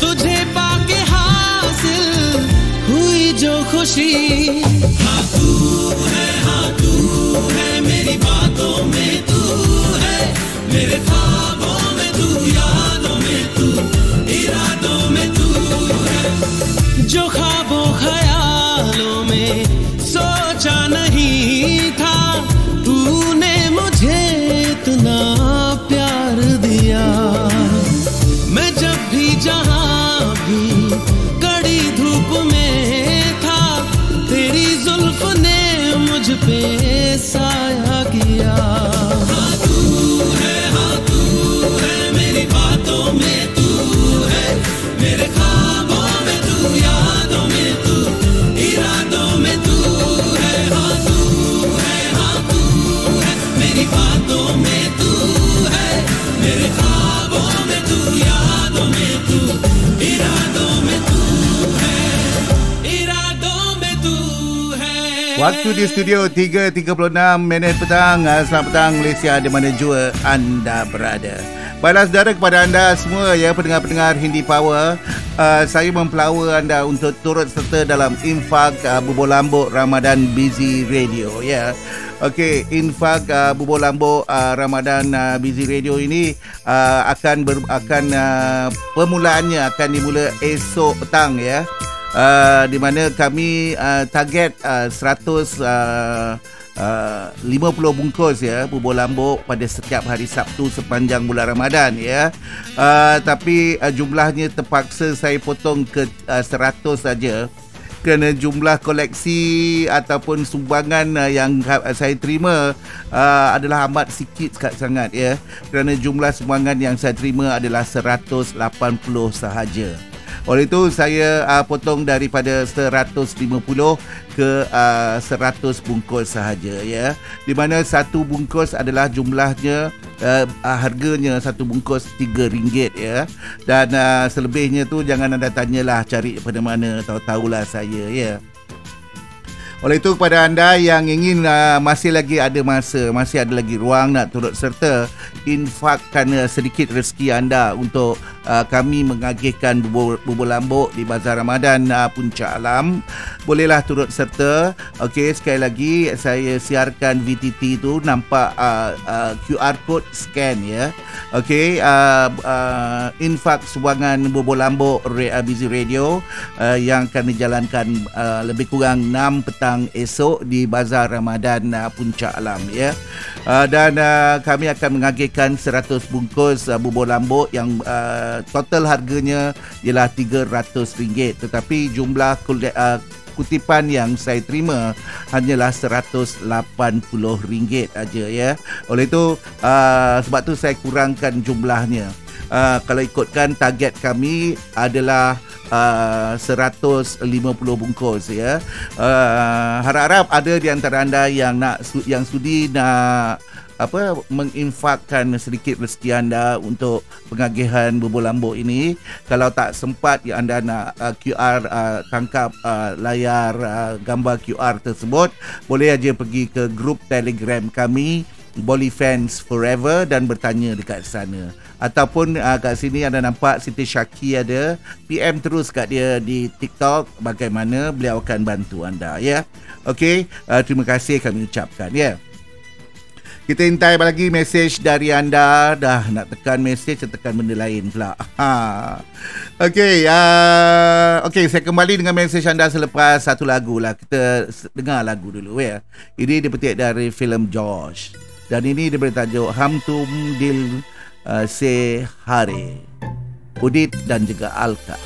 तुझे पाके हासिल हुई जो खुशी। हाँ तू है मेरी बातों में तू है, मेरे ख्वाबों में तू, यादों में तू, इरादों में तू है। जो ख्वाबों ख्यालों में सोचा नहीं था, तूने मुझे इतना प्यार दिया। मैं जब भी जहां भी कड़ी धूप में था, तेरी जुल्फ ने मुझ पे साया किया। हाँ तू है मेरी बातों में तू है, मेरे ख्वाबों में तू, यादों में तू, इरादों में तू है। हाँ तू है मेरी बातों में तू है, मेरे ख्वाबों में तू, यादों में तू, इरादों में तू है, इरादों में तू है। Waktu di studio 3.36 minit petang. Selamat petang Malaysia, di mana jua anda berada. Baiklah saudara, kepada anda semua ya, pendengar-pendengar Hindi Power, saya mempelawa anda untuk turut serta dalam infak Bubur Lambuk Ramadan Busy Radio ya. Okey, infak Bubur Lambuk Ramadan Busy Radio ini akan permulaannya akan dimula esok petang ya. Di mana kami target 50 bungkus ya bubur lambuk pada setiap hari Sabtu sepanjang bulan Ramadan ya. Tapi jumlahnya terpaksa saya potong ke 100 saja kerana jumlah koleksi ataupun sumbangan yang saya terima adalah amat sikit sangat ya. Kerana jumlah sumbangan yang saya terima adalah 180 sahaja. Oleh itu saya potong daripada 150 ke 100 bungkus sahaja ya. Di mana satu bungkus adalah jumlahnya harganya satu bungkus RM3 ya. Dan selebihnya tu jangan anda tanyalah cari pada mana, tahu-tahulah saya ya. Oleh itu kepada anda yang ingin masih lagi ada masa, masih ada lagi ruang nak turut serta infakkan sedikit rezeki anda untuk kami mengagihkan bubur lambuk di Bazar Ramadan Puncak Alam, bolehlah turut serta. Okey, sekali lagi saya siarkan VTT tu, nampak QR code scan ya. Okey, infak sumbangan bubur lambuk Busy Radio yang akan dijalankan lebih kurang 6 petang esok di Bazar Ramadan Puncak Alam ya. Dan kami akan mengagihkan 100 bungkus bubur lambuk yang total harganya ialah RM300, tetapi jumlah kutipan yang saya terima hanyalah RM180 aja ya. Oleh itu sebab tu saya kurangkan jumlahnya. Kalau ikutkan target kami adalah 150 bungkus ya. Harap-harap ada di antara anda yang sudi nak menginfakkan sedikit rezeki anda untuk pengagihan bubur lambuk ini. Kalau tak sempat yang anda nak QR tangkap layar gambar QR tersebut, boleh aja pergi ke grup Telegram kami Bolly Fans Forever dan bertanya dekat sana. Ataupun kat sini anda nampak Siti Syaki ada, PM terus kat dia di TikTok, bagaimana beliau akan bantu anda ya. Okey, terima kasih kami ucapkan ya. Kita intai lagi mesej dari anda. Dah nak tekan mesej, tekan benda lain pula. Okey, saya kembali dengan mesej anda selepas satu lagu lah. Kita dengar lagu dulu ya. Ini dipetik dari filem Josh. Dan ini dia bertajuk Hum Tum Dil Se Hare. Udit dan juga Alka.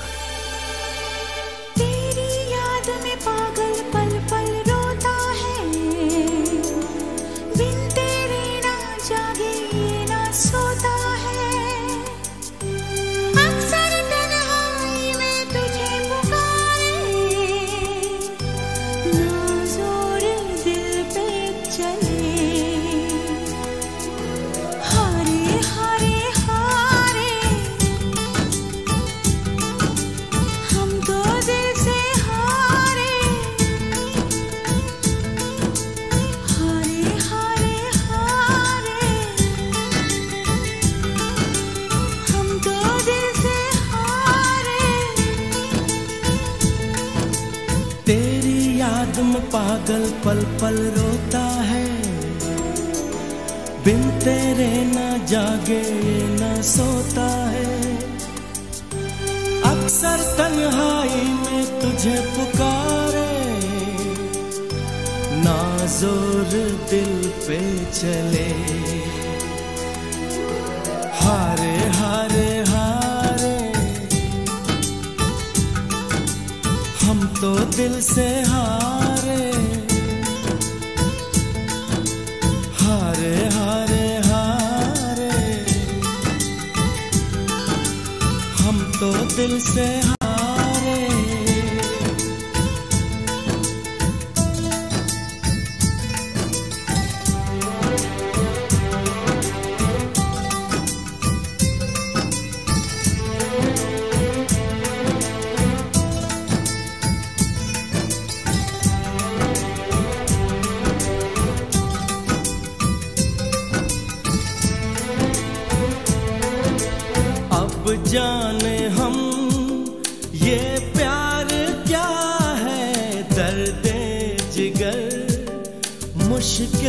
पागल पल पल रोता है, बिन तेरे ना जागे ना सोता है। अक्सर तन्हाई में तुझे पुकारे, ना जोर दिल पे चले। हारे हारे हारे हम तो दिल से हारे, हारे हारे हारे हम तो दिल से हारे।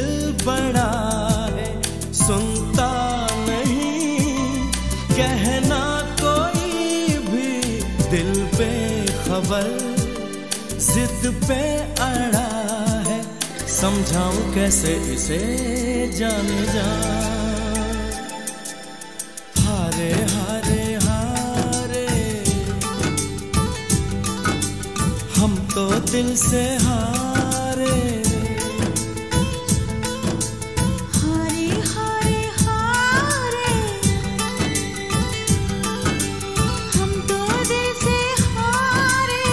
दिल बड़ा है, सुनता नहीं कहना कोई भी, दिल पे खबर जिद पे अड़ा है, समझाऊं कैसे इसे जाने जा। हारे हारे हारे हम तो दिल से हारे, हारे हारे हारे हम तो दिल से हारे।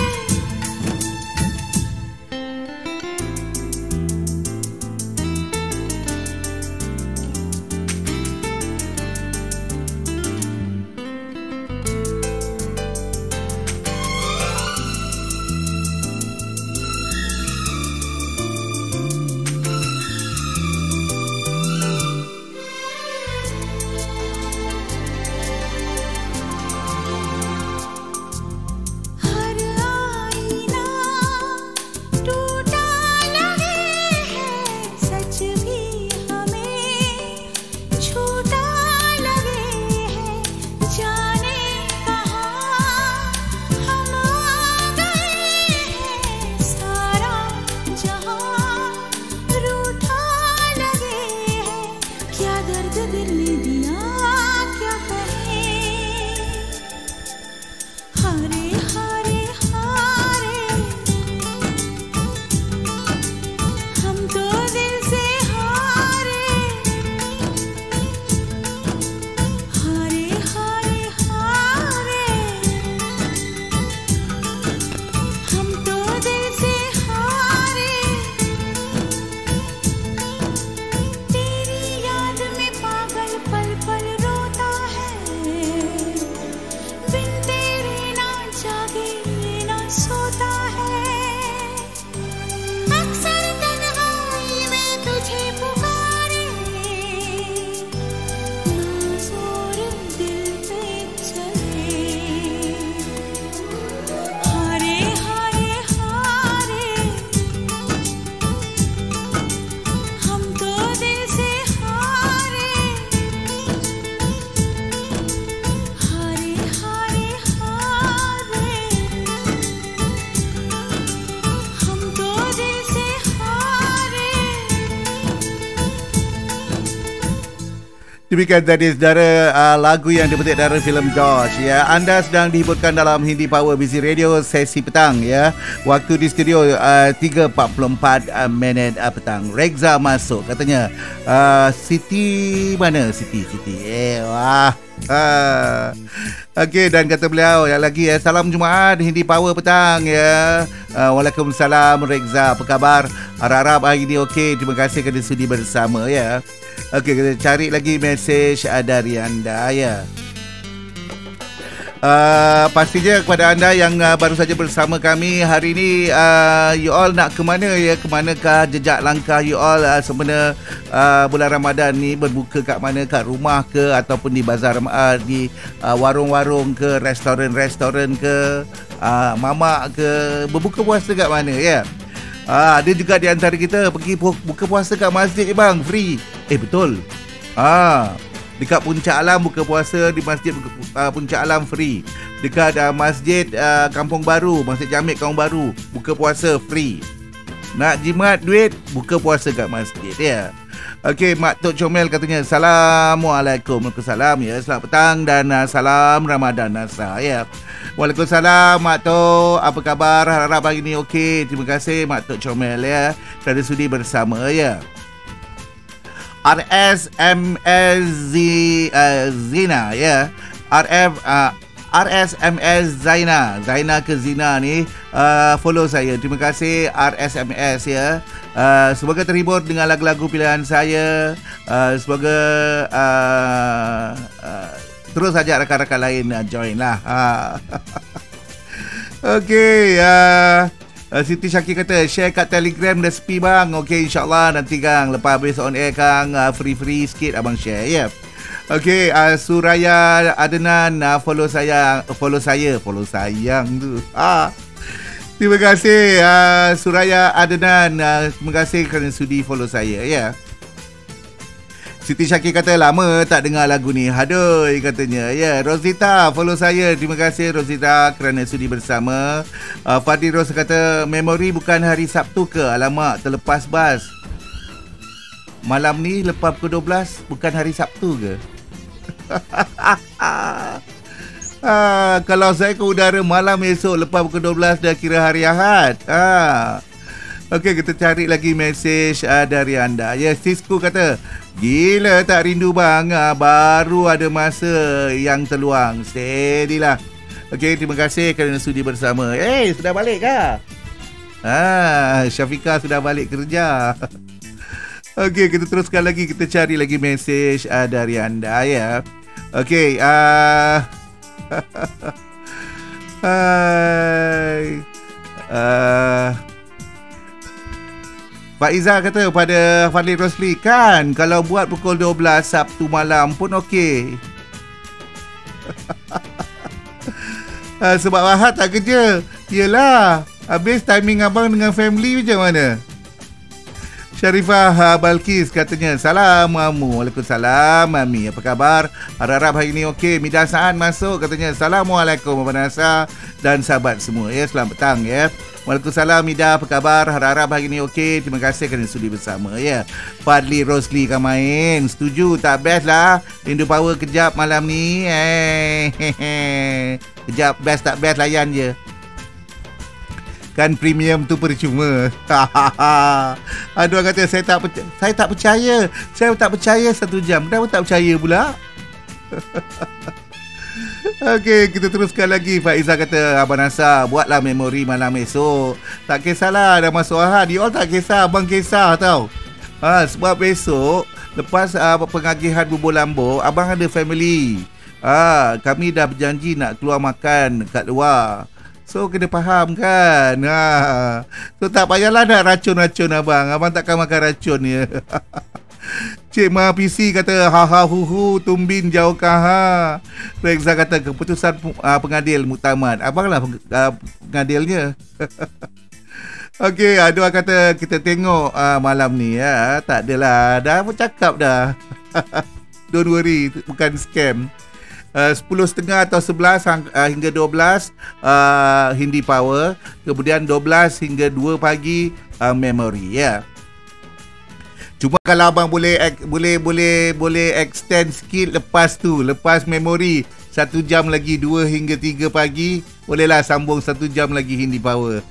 हर आईना टूटा लगे है, सच भी हमें झूठा लगे है, जाने कहाँ हम आ गए हैं, सारा जहां रूठा लगे है, क्या दर्द दिल ने दिया क्या कहें। हारे हारे हारे हम तो दिल से हारे, हारे हारे हारे हम तो दिल से हारे। तेरी याद में पागल पल पल रोता है, बिन तेरे ना जागे ना सोता है, अक्सर तन्हाई में तुझे पुकारे, ना जोर दिल पे चले। हारे हारे हारे हम तो दिल से हारे, हारे हारे हारे हम तो दिल से हारे। Demikian tadi saudara lagu yang dipetik dari filem Jaws ya. Anda sedang dihiburkan dalam Hindi Power Busy Radio sesi petang ya. Waktu di studio 3.44 minit petang. Reza masuk katanya. Siti mana Siti? Wah. Okey, dan kata beliau yang lagi ya, salam Jumaat Hindi Power petang ya. Waalaikumsalam Reza, apa khabar? Harap-harap hari ni okey. Terima kasih kerana sudi bersama ya. Okey, kita cari lagi mesej dari anda ya. Pastinya kepada anda yang baru saja bersama kami hari ini, you all nak ke mana ya? Ke manakah jejak langkah you all sebenarnya bulan Ramadan ni? Berbuka kat mana? Kat rumah ke? Ataupun di bazar, di warung-warung ke? Restoran-restoran ke? Mamak ke? Berbuka puasa kat mana ya? Ada juga di antara kita pergi buka puasa kat masjid bang, free. Betul. Dekat Puncak Alam buka puasa di masjid Puncak Alam free. Dekat masjid Kampung Baru, Masjid Jamek Kampung Baru, buka puasa free. Nak jimat duit, buka puasa kat masjid ya. Okey, Mak Tok Comel katanya Assalamualaikum. Waalaikumsalam ya. Selamat petang dan salam Ramadan Nasa ya. Waalaikumsalam Mak Tok. Apa khabar? Harap hari ni okey. Terima kasih Mak Tok Comel ya kerana sudi bersama ya. RSMS Zina ya. RSMS Zaina ke Zina ni follow saya. Terima kasih RSMS ya. Semoga terhibur dengan lagu-lagu pilihan saya. Semoga terus saja rakan-rakan lain join lah. Okey, Siti Syakir kata share kat Telegram resipi bang. Okey, insyaAllah nanti kang lepas habis on air kang free sikit abang share ya. Okey, Suraya Adnan follow sayang tu. Terima kasih Suraya Adnan. Terima kasih kerana sudi follow saya ya. Siti Syakir kata lama tak dengar lagu ni. Hadoi katanya. Ya, Rosita follow saya. Terima kasih Rosita kerana sudi bersama. Fadli Ros kata memori bukan hari Sabtu ke? Alamak, terlepas bas. Malam ni lepas pukul 12 bukan hari Sabtu ke? Kalau saya ke udara malam esok lepas pukul 12 dah kira hari Ahad. Okey, kita cari lagi mesej dari anda. Ya, Sisku kata, gila tak rindu bang, baru ada masa yang terluang. Steadylah. Okey, terima kasih kerana sudi bersama. Sudah balik kah? Syafiqah sudah balik kerja. Okey, kita teruskan lagi. Kita cari lagi mesej dari anda ya. Okey, Pak Izzah kata pada Fadli Rosli, kan kalau buat pukul 12 Sabtu malam pun okey. Sebab Ahad tak kerja. Yelah, habis timing abang dengan family macam mana? Syarifah Balkis katanya, salam Mamu. Waalaikumsalam Mami. Apa khabar? Harap hari ni okey. Midasaan masuk katanya. Assalamualaikum Abang Nasa dan sahabat semua. Ya, selamat petang ya. Waalaikumsalam Mida. Apa khabar? Harap hari ni okey. Terima kasih kerana sudi bersama ya. Fadli Rosli kan main. Setuju tak best lah. Rindu power kejap malam ni. Kejap best tak best layan je. Kan premium tu percuma. Ada orang kata saya tak percaya. Saya tak percaya 1 jam. Kenapa tak percaya pula? Okey, kita teruskan lagi. Faizah kata, Abang Nasa, buatlah memori malam esok. Tak kisahlah dah masuk Ahad. You all tak kisah, abang kisah tau. Sebab besok lepas pengagihan bubur lambuk, abang ada family. Kami dah berjanji nak keluar makan kat luar. So kena faham kan. So tak payahlah nak racun-racun abang. Abang takkan makan racun ya. Cik Ma PC kata haha huhu tumbin jauhkah ha. Rekza kata keputusan pengadil muktamad. Abang lah pengadilnya. Okey, ada orang kata kita tengok malam ni ya. Tak adalah, dah bercakap dah. Don't worry, bukan scam. 10.30 atau 11 hingga 12 Hindi Power, kemudian 12 hingga 2 pagi Memory ya. Cuma kalau abang boleh extend sikit lepas tu, lepas Memory 1 jam lagi, 2 hingga 3 pagi, bolehlah sambung 1 jam lagi Hindi Power.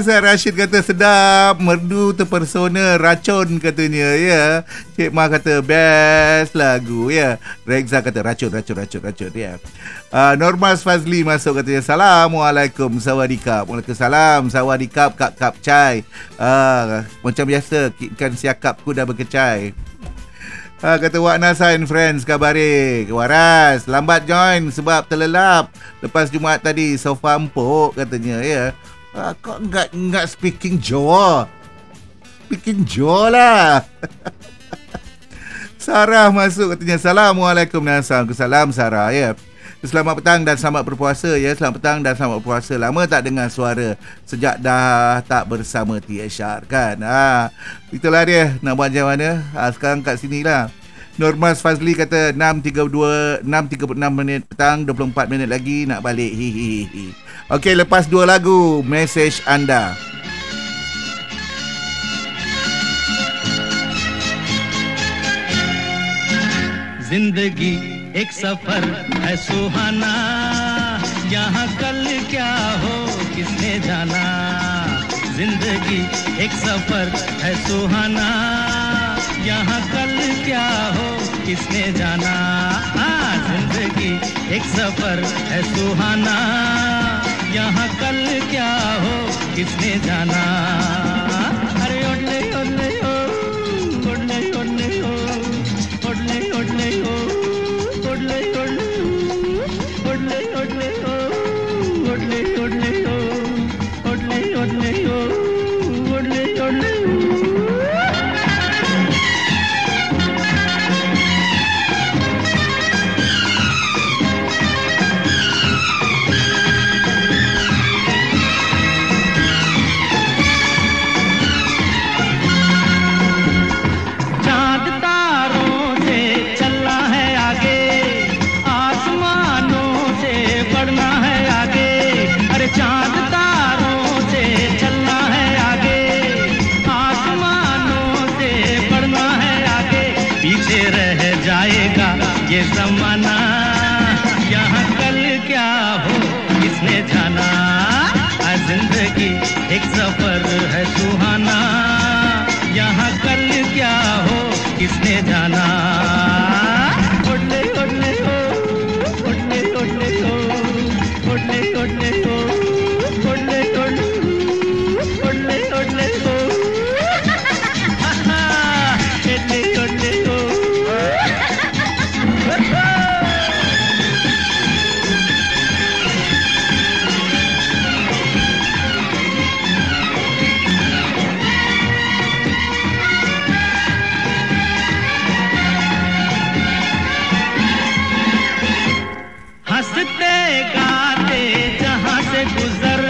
Saya Rashid kata sedap, merdu terpersona, racun katanya ya. Cik Ma kata best lagu ya. Rekza kata racun ya. Normal Fazli masuk katanya Assalamualaikum sawadikap. Waalaikumsalam sawadikap kap chai. Macam biasa ikan siakapku dah berkecai. Kata Wak Nasa and friends, kabarik waras, lambat join sebab terlelap lepas Jumaat tadi sofa empuk katanya ya. Kau enggak speaking Jawa. Speaking Jawa lah. Sarah masuk katanya Assalamualaikum Nasa. Salam Sarah ya. Selamat petang dan selamat berpuasa ya. Selamat petang dan selamat berpuasa. Lama tak dengar suara sejak dah tak bersama THR kan. Itulah dia, nak buat macam mana. Sekarang kat sini lah. Normas Fazli kata 6.36 minit petang, 24 minit lagi nak balik. Hihihi. Okey, lepas 2 lagu, mesej anda. जिंदगी एक सफर है सुहाना, यहाँ कल क्या हो किसने जाना। जिंदगी एक सफर है सुहाना, यहाँ कल क्या हो किसने जाना। जिंदगी एक सफर है सुहाना, यहाँ कल क्या हो किसने जाना। अरे ओडले ओडले ओ, ओडले ओडले ओ, ओडले ओडले ओ, ओडले ओडले ओ, ओडले ओडले ओ, ओडले ओडले ओ, ओडले ओडले ओ, ओडले ओडले ओ। जिंदगी एक सफर है सुहाना, यहाँ कल क्या हो किसने जाना। ओडले ओडले हो, ओडले ओडले हो, ओडले ओडले हो, ओडले ओडले, ओडले ओडले हो, ओडले ओडले हो। हंसते गाते जहाँ से गुजर,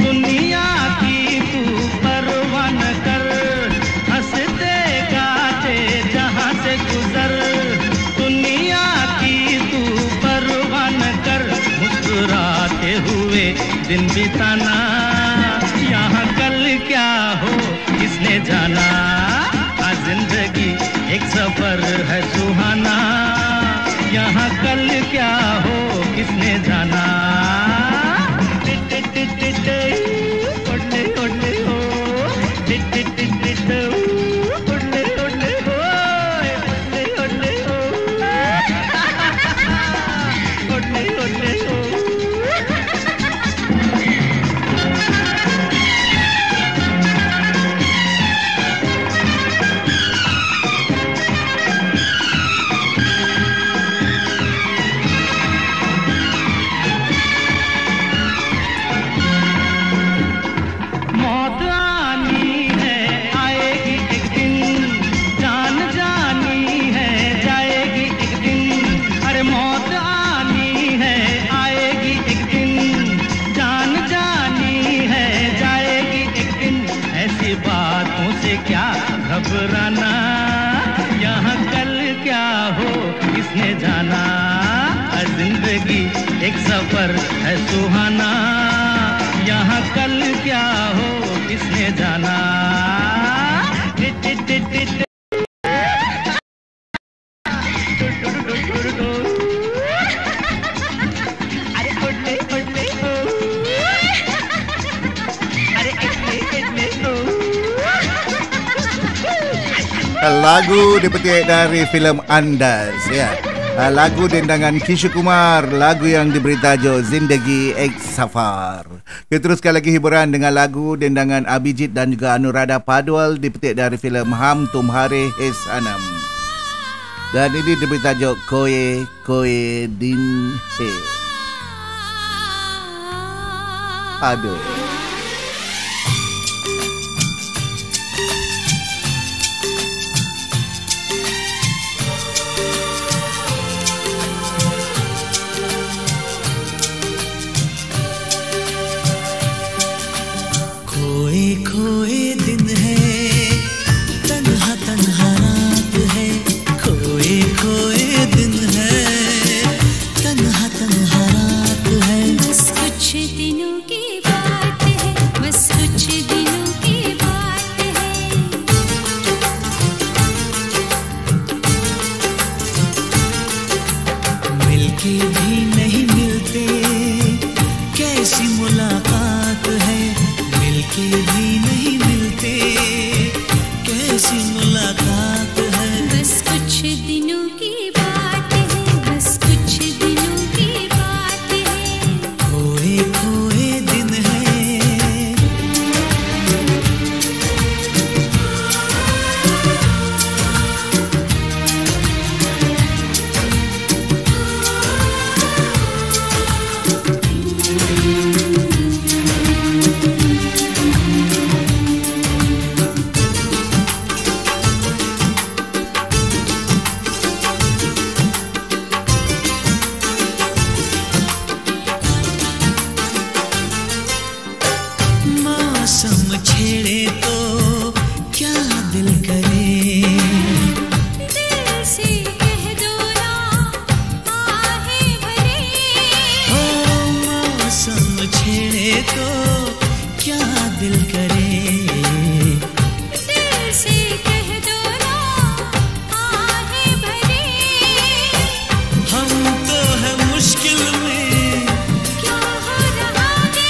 दुनिया की तू परवाह न कर। हंसते गाते जहाँ से गुजर, दुनिया की तू परवाह न कर। मुस्कुराते हुए दिन बिताना, यहाँ कल क्या हो किसने जाना। जिंदगी एक सफर है सुहाना, यहाँ कल क्या हो किसने जाना। ओडले ओडले हो, ओडले ओडले हो, ओडले ओडले हो, ओडले ओडले हो। मौत आनी है आएगी एक दिन, जान जानी है जाएगी एक दिन। अरे मौत आनी है आएगी एक दिन, जान जानी है जाएगी एक दिन। ऐसी बातों से क्या घबराना, यहाँ कल क्या हो किसने जाना। जिंदगी एक सफर है सुहाना, यहाँ कल क्या हो किसने जाना। अरे ओडले ओडले हो, अरे ओडले ओडले हो। Lagu dipetik dari filem Andas, ya. Lagu dendangan Kishore Kumar, lagu yang diberi tajuk Zindagi Ek Safar. Kita teruskan lagi hiburan dengan lagu dendangan Abhijit dan juga Anuradha Padwal, dipetik dari filem Ham Tumhare Hai Sanam. Dan ini diberi tajuk Koye Koye Din Hai. Aduh. खोए खोए दिन है, तन्हा तन्हा रात है। खोए खोए दिन है, तन्हा तन्हा रात है। बस कुछ दिनों की बात है, बस कुछ दिनों की बात है। मिलके भी नहीं मिलते, कैसी मुलाकात है। मिलके भी नहीं मिलते, कैसी मुलाकात है। बस कुछ दिनों की बात है, बस कुछ दिनों की बात है। खोए खोए दिन है। मौसम छेड़े तो क्या दिल करे। दिल से कह दो ना आहें भरे। ओ मौसम छेड़े तो क्या दिल करे। दिल से कह दो ना आहें भरे। हम तो है मुश्किल में, क्या हो रहा है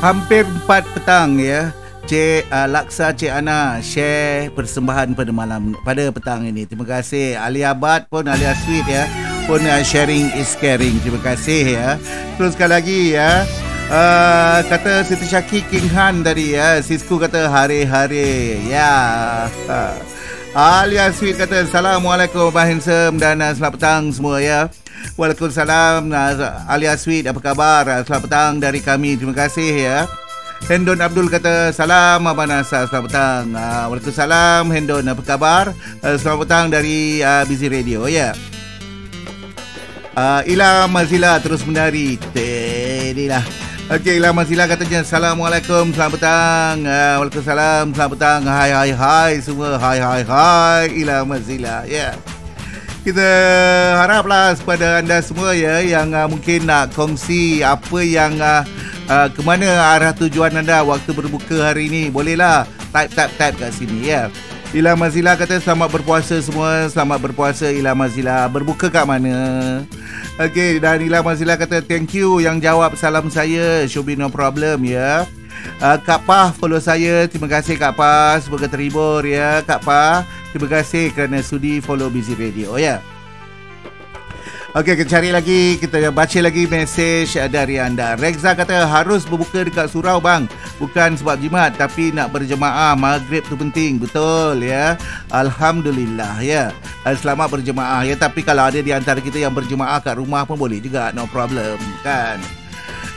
hampir 4 petang ya. Cik Laksa, Cik Ana share persembahan pada petang ini. Terima kasih. Ali Abad pun, Ali Sweet ya, pun sharing is caring. Terima kasih ya. Terus sekali lagi ya, kata Siti Syaki King Han tadi ya, Sisku kata hari-hari ya. Ali Sweet kata Assalamualaikum Abang Handsome dan selamat petang semua ya. Waalaikumsalam Ali Sweet, apa khabar? Selamat petang dari kami. Terima kasih ya. Hendon Abdul kata salam Abang Nasa, selamat petang. Waalaikumsalam Hendon, apa khabar? Selamat petang dari Busy Radio ya. Ila Mazila terus menari. Inilah. Okey, Ila Mazila katanya Assalamualaikum, selamat petang. Waalaikumsalam, selamat petang. Hai semua. Hai Ila Mazila ya. Kita haraplah kepada anda semua ya yang mungkin nak kongsi apa yang ke mana arah tujuan anda waktu berbuka hari ini. Bolehlah type kat sini ya. Ila Mazila kata selamat berpuasa semua. Selamat berpuasa Ila Mazila. Berbuka kat mana? Okey, dan Ila Mazila kata thank you yang jawab salam saya. Should be no problem ya. Kak Pah follow saya. Terima kasih Kak Pah. Semoga terhibur ya Kak Pah. Terima kasih kerana sudi follow Busy Radio ya. Okey, kita cari lagi, kita baca lagi mesej dari anda. Rexha kata harus berbuka dekat surau bang. Bukan sebab jimat tapi nak berjemaah. Maghrib tu penting. Betul ya. Alhamdulillah ya. Selamat berjemaah ya. Tapi kalau ada di antara kita yang berjemaah kat rumah pun boleh juga. No problem kan.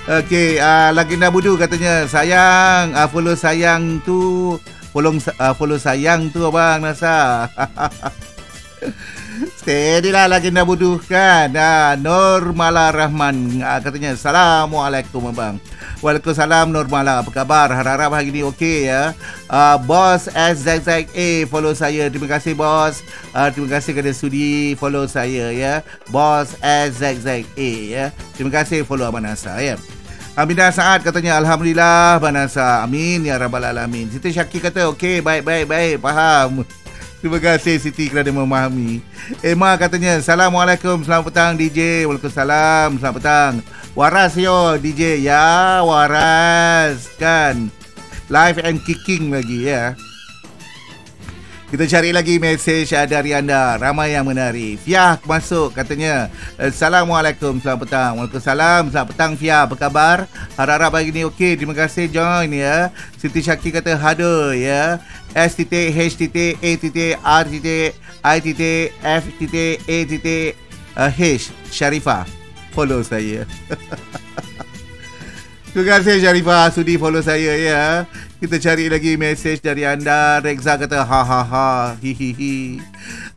Okey, Lagenda Budu katanya sayang, follow sayang tu. Follow sayang tu Abang Nasa. Steady lah Lagenda Budu kan. Nurmala Rahman katanya Assalamualaikum Abang. Waalaikumsalam Nurmala, apa khabar? Harap-harap hari ni okey ya. Bos SZZA follow saya. Terima kasih bos. Terima kasih kerana sudi follow saya ya. Bos SZZA ya. Terima kasih follow Abang Nasa ya. Aminah Saad katanya Alhamdulillah Abang Nasa. Amin ya Rabbal Alamin. Siti Syaki kata okey, baik, faham. Terima kasih Siti kerana memahami. Emma katanya Assalamualaikum, selamat petang DJ. Waalaikumsalam, selamat petang. Waras yo DJ ya, waras kan. Live and kicking lagi ya. Kita cari lagi mesej dari anda. Ramai yang menari. Fiah masuk katanya Assalamualaikum, selamat petang. Waalaikumsalam, selamat petang Fiah, apa khabar? Harap-harap hari ni okey. Terima kasih join ya. Siti Syaki kata hado ya. S-H-T-H-I-R-T-I-T-F-A-H Sharifah. Follow saya. Terima kasih Sharifah sudi follow saya ya. Kita cari lagi mesej dari anda. Rexha kata ha hihihi.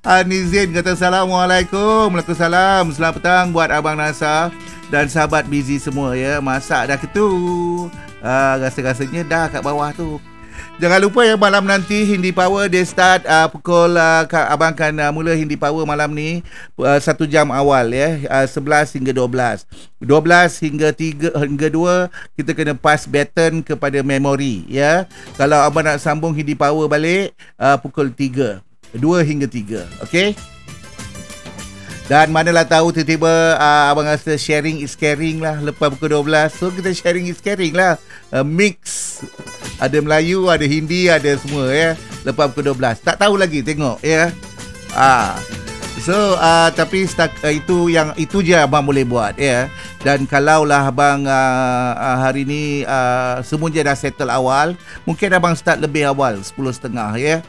Anizin kata Assalamualaikum. Waalaikumsalam. Selamat petang buat Abang Nasa dan sahabat Busy semua ya. Masak dah ketu. Rasa-rasanya dah kat bawah tu. Jangan lupa ya, malam nanti Hindi Power dia start pukul abang akan mula Hindi Power malam ni 1 jam awal ya, 11 hingga 12. 12 hingga 2 kita kena pass baton kepada memory ya. Kalau abang nak sambung Hindi Power balik pukul 3, 2 hingga 3. Okey. Dan manalah tahu tiba-tiba abang rasa sharing is caring lah lepas pukul 12. So kita sharing is caring lah. Mix. Ada Melayu, ada Hindi, ada semua ya. Lepas pukul 12. Tak tahu lagi, tengok ya. So tapi itu je abang boleh buat ya. Dan kalaulah abang hari ni semua je dah settle awal, mungkin abang start lebih awal 10.30 ya.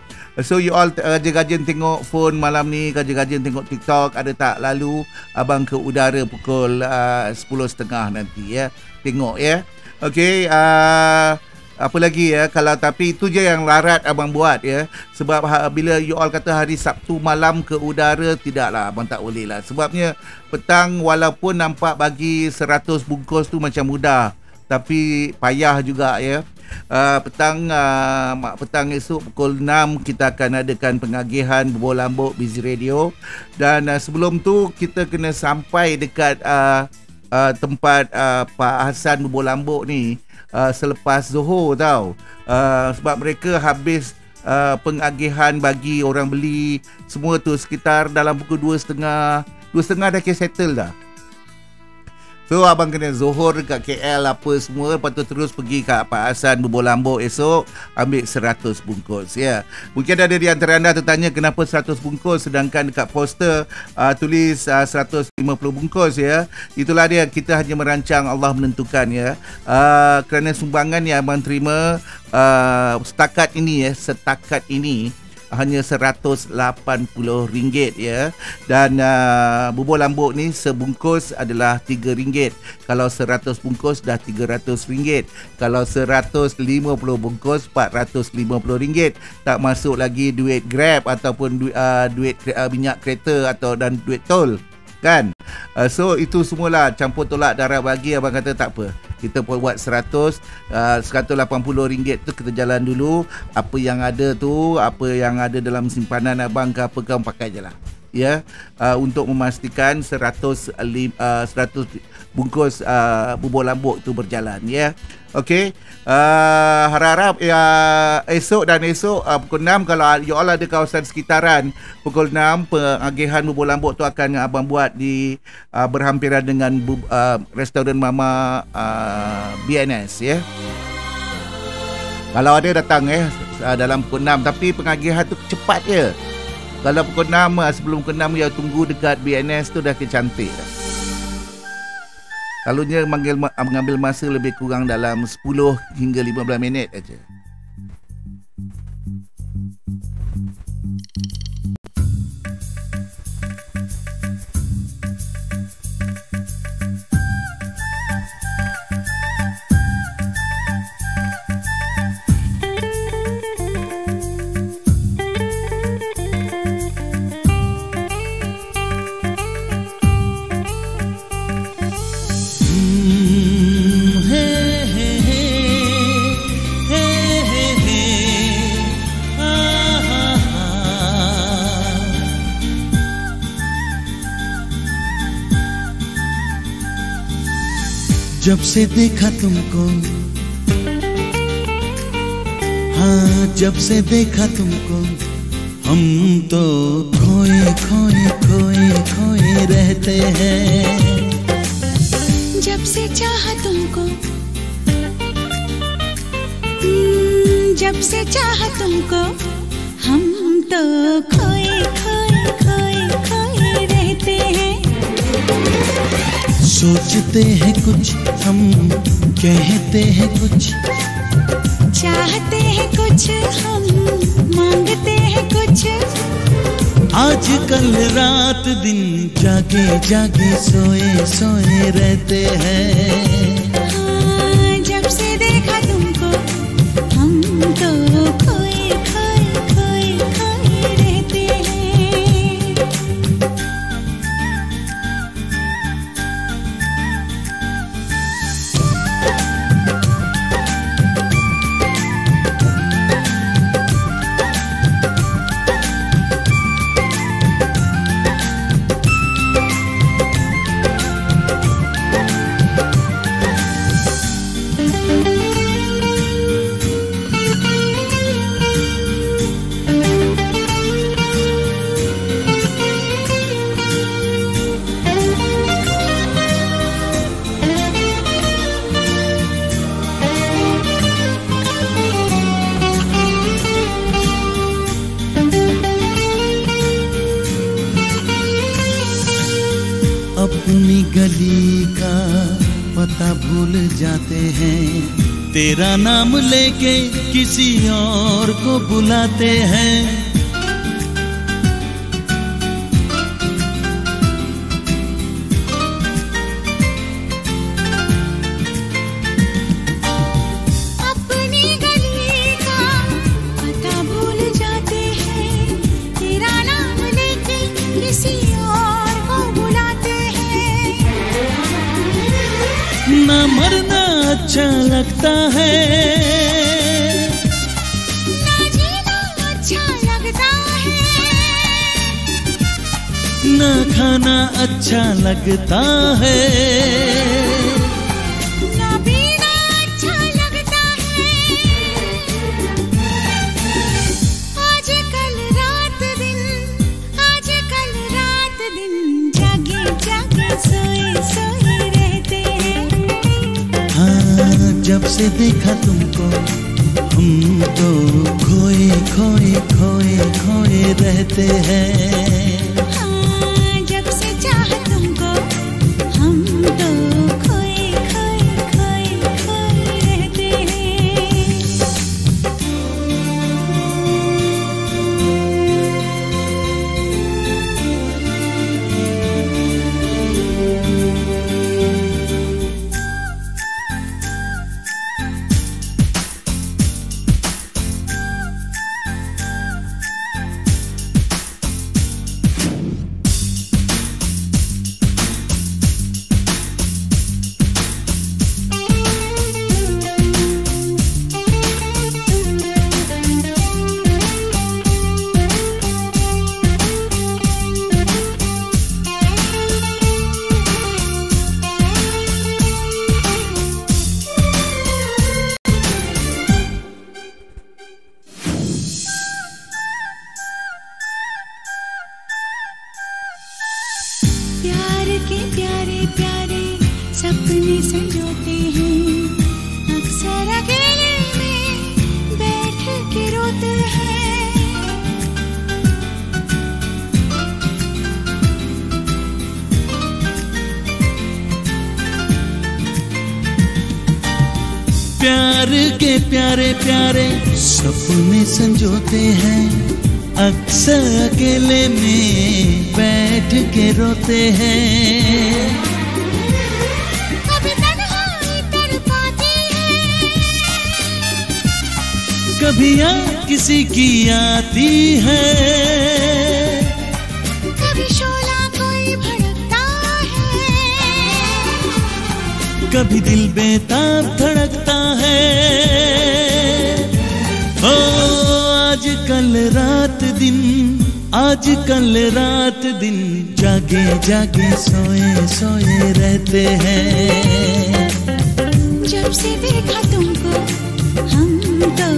So you all gajin tengok phone malam ni, gajin tengok TikTok, ada tak lalu abang ke udara pukul 10.30 nanti ya. Tengok ya. Okey, apa lagi ya, kalau tapi itu je yang larat abang buat ya. Sebab bila you all kata hari Sabtu malam ke udara, tidaklah, abang tak boleh lah. Sebabnya petang walaupun nampak bagi 100 bungkus tu macam mudah, tapi payah juga ya. Petang esok pukul 6 kita akan adakan pengagihan Bubur Lambuk Busy Radio. Dan sebelum tu kita kena sampai dekat tempat Pak Hassan Bubur Lambuk ni selepas Zohor tau. Sebab mereka habis pengagihan bagi orang beli semua tu sekitar dalam pukul 2.30 dah kira settle dah. So abang kena Zohor dekat KL apa semua, lepas tu terus pergi kat Pak Hassan Bubur Lambuk esok ambil 100 bungkus ya. Mungkin ada di antara anda tertanya kenapa 100 bungkus sedangkan dekat poster tulis 150 bungkus ya. Itulah dia, kita hanya merancang, Allah menentukan ya. Kerana sumbangan yang abang terima setakat ini hanya RM180 ya. Dan bubur lambuk ni sebungkus adalah RM3. Kalau 100 bungkus dah RM300. Kalau 150 bungkus RM450. Tak masuk lagi duit Grab ataupun duit minyak kereta dan duit tol kan. So itu semualah campur tolak darah bagi. Abang kata tak apa, kita buat RM180 tu kita jalan dulu. Apa yang ada tu, apa yang ada dalam simpanan abang ke apa kau pakai je lah ya, untuk memastikan 100 bungkus bubur lambuk tu berjalan ya. Okey, harap-harap esok pukul 6, kalau you all ada kawasan sekitaran, pukul 6 pengagihan bubur lambuk tu akan abang buat di berhampiran dengan restoran Mama BNS ya. Kalau ada datang dalam pukul 6, tapi pengagihan tu cepat je. Kalau pukul 6, sebelum pukul 6 you tunggu dekat BNS tu dah kecantik dah. Selalunya mengambil masa lebih kurang dalam 10 hingga 15 minit aja. जब से देखा तुमको, हाँ जब से देखा तुमको, हम तो खोए खोए खोए खोए रहते हैं। जब से चाहा तुमको, जब से चाहा तुमको, हम तो खोए खोए खोए खोए रहते हैं। सोचते हैं कुछ हम, कहते हैं कुछ, चाहते हैं कुछ हम, मांगते हैं कुछ। आज कल रात दिन जागे जागे सोए सोए रहते हैं। हाँ, जब से देखा तुमको, हम तो खोए खोए खोए खोए रहते हैं। अपनी गली का पता भूल जाते हैं, तेरा नाम लेके किसी और को बुलाते हैं। अपनी गली का पता भूल जाते हैं, तेरा नाम लेके किसी और को बुलाते हैं। ना मरना अच्छा लगता है, ना जीना अच्छा लगता है, ना खाना अच्छा लगता है, ना पीना अच्छा लगता है। आजकल रात दिन, आजकल रात दिन जागे जागे सोए सोए रहते जब से देखा तुमको हम तो खोए खोए खोए खोए रहते हैं। हाँ, जब से चाहा तुमको हम तो खोए खोए खोए खोए रहते हैं। प्यार के प्यारे प्यारे सपने संजोते हैं, अक्सर अकेले में बैठ के रोते हैं। प्यार के प्यारे प्यारे सपने संजोते हैं, अक्सर अकेले में बैठ के रोते हैं। कभी तन्हाई तड़पाती है, कभी याद किसी की आती है, कभी शोला कोई भड़कता है, कभी दिल बेताब धड़कता है। ओ आज कल रात दिन, आज कल रात दिन जागे जागे सोए सोए रहते हैं। जब से देखा तुमको हम तो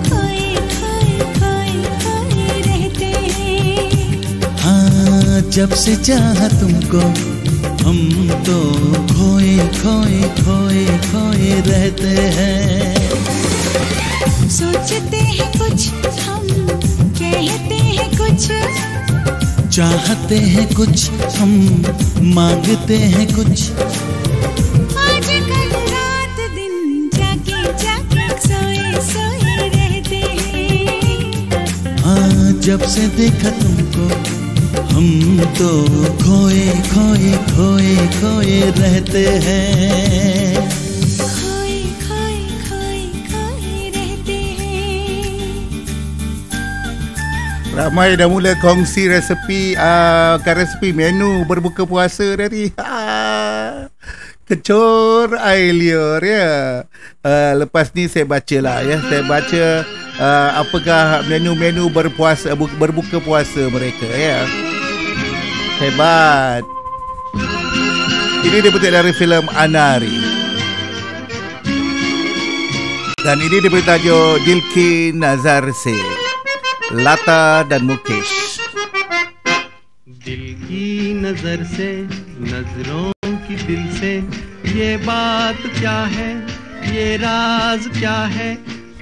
खोए खोए खोए खोए रहते हैं। हाँ, जब से चाहा तुमको हम तो खोए खोए खोए खोए रहते हैं। सोचते हैं कुछ हम, कहते हैं कुछ, चाहते हैं कुछ हम, मांगते हैं कुछ। आज कल रात दिन जागे जागे सोए सोए रहते हैं। हाँ, जब से देखा तुमको हम तो खोए खोए खोए खोए रहते हैं। खोए खोए खोए खोए रहते हैं। Ramai dah mula kongsi resepi resepi menu berbuka puasa tadi. Kecor air liur ya. Lepas ni saya bacalah ya. Saya baca apakah menu-menu berbuka puasa mereka ya. Hebat. Ini dipetik dari filem Anari. Dan ini diberi tajuk Dilki Nazar Se, लता dan मुकेश। दिल की नजर से, नजरों की दिल से, ये बात क्या है, ये राज क्या है,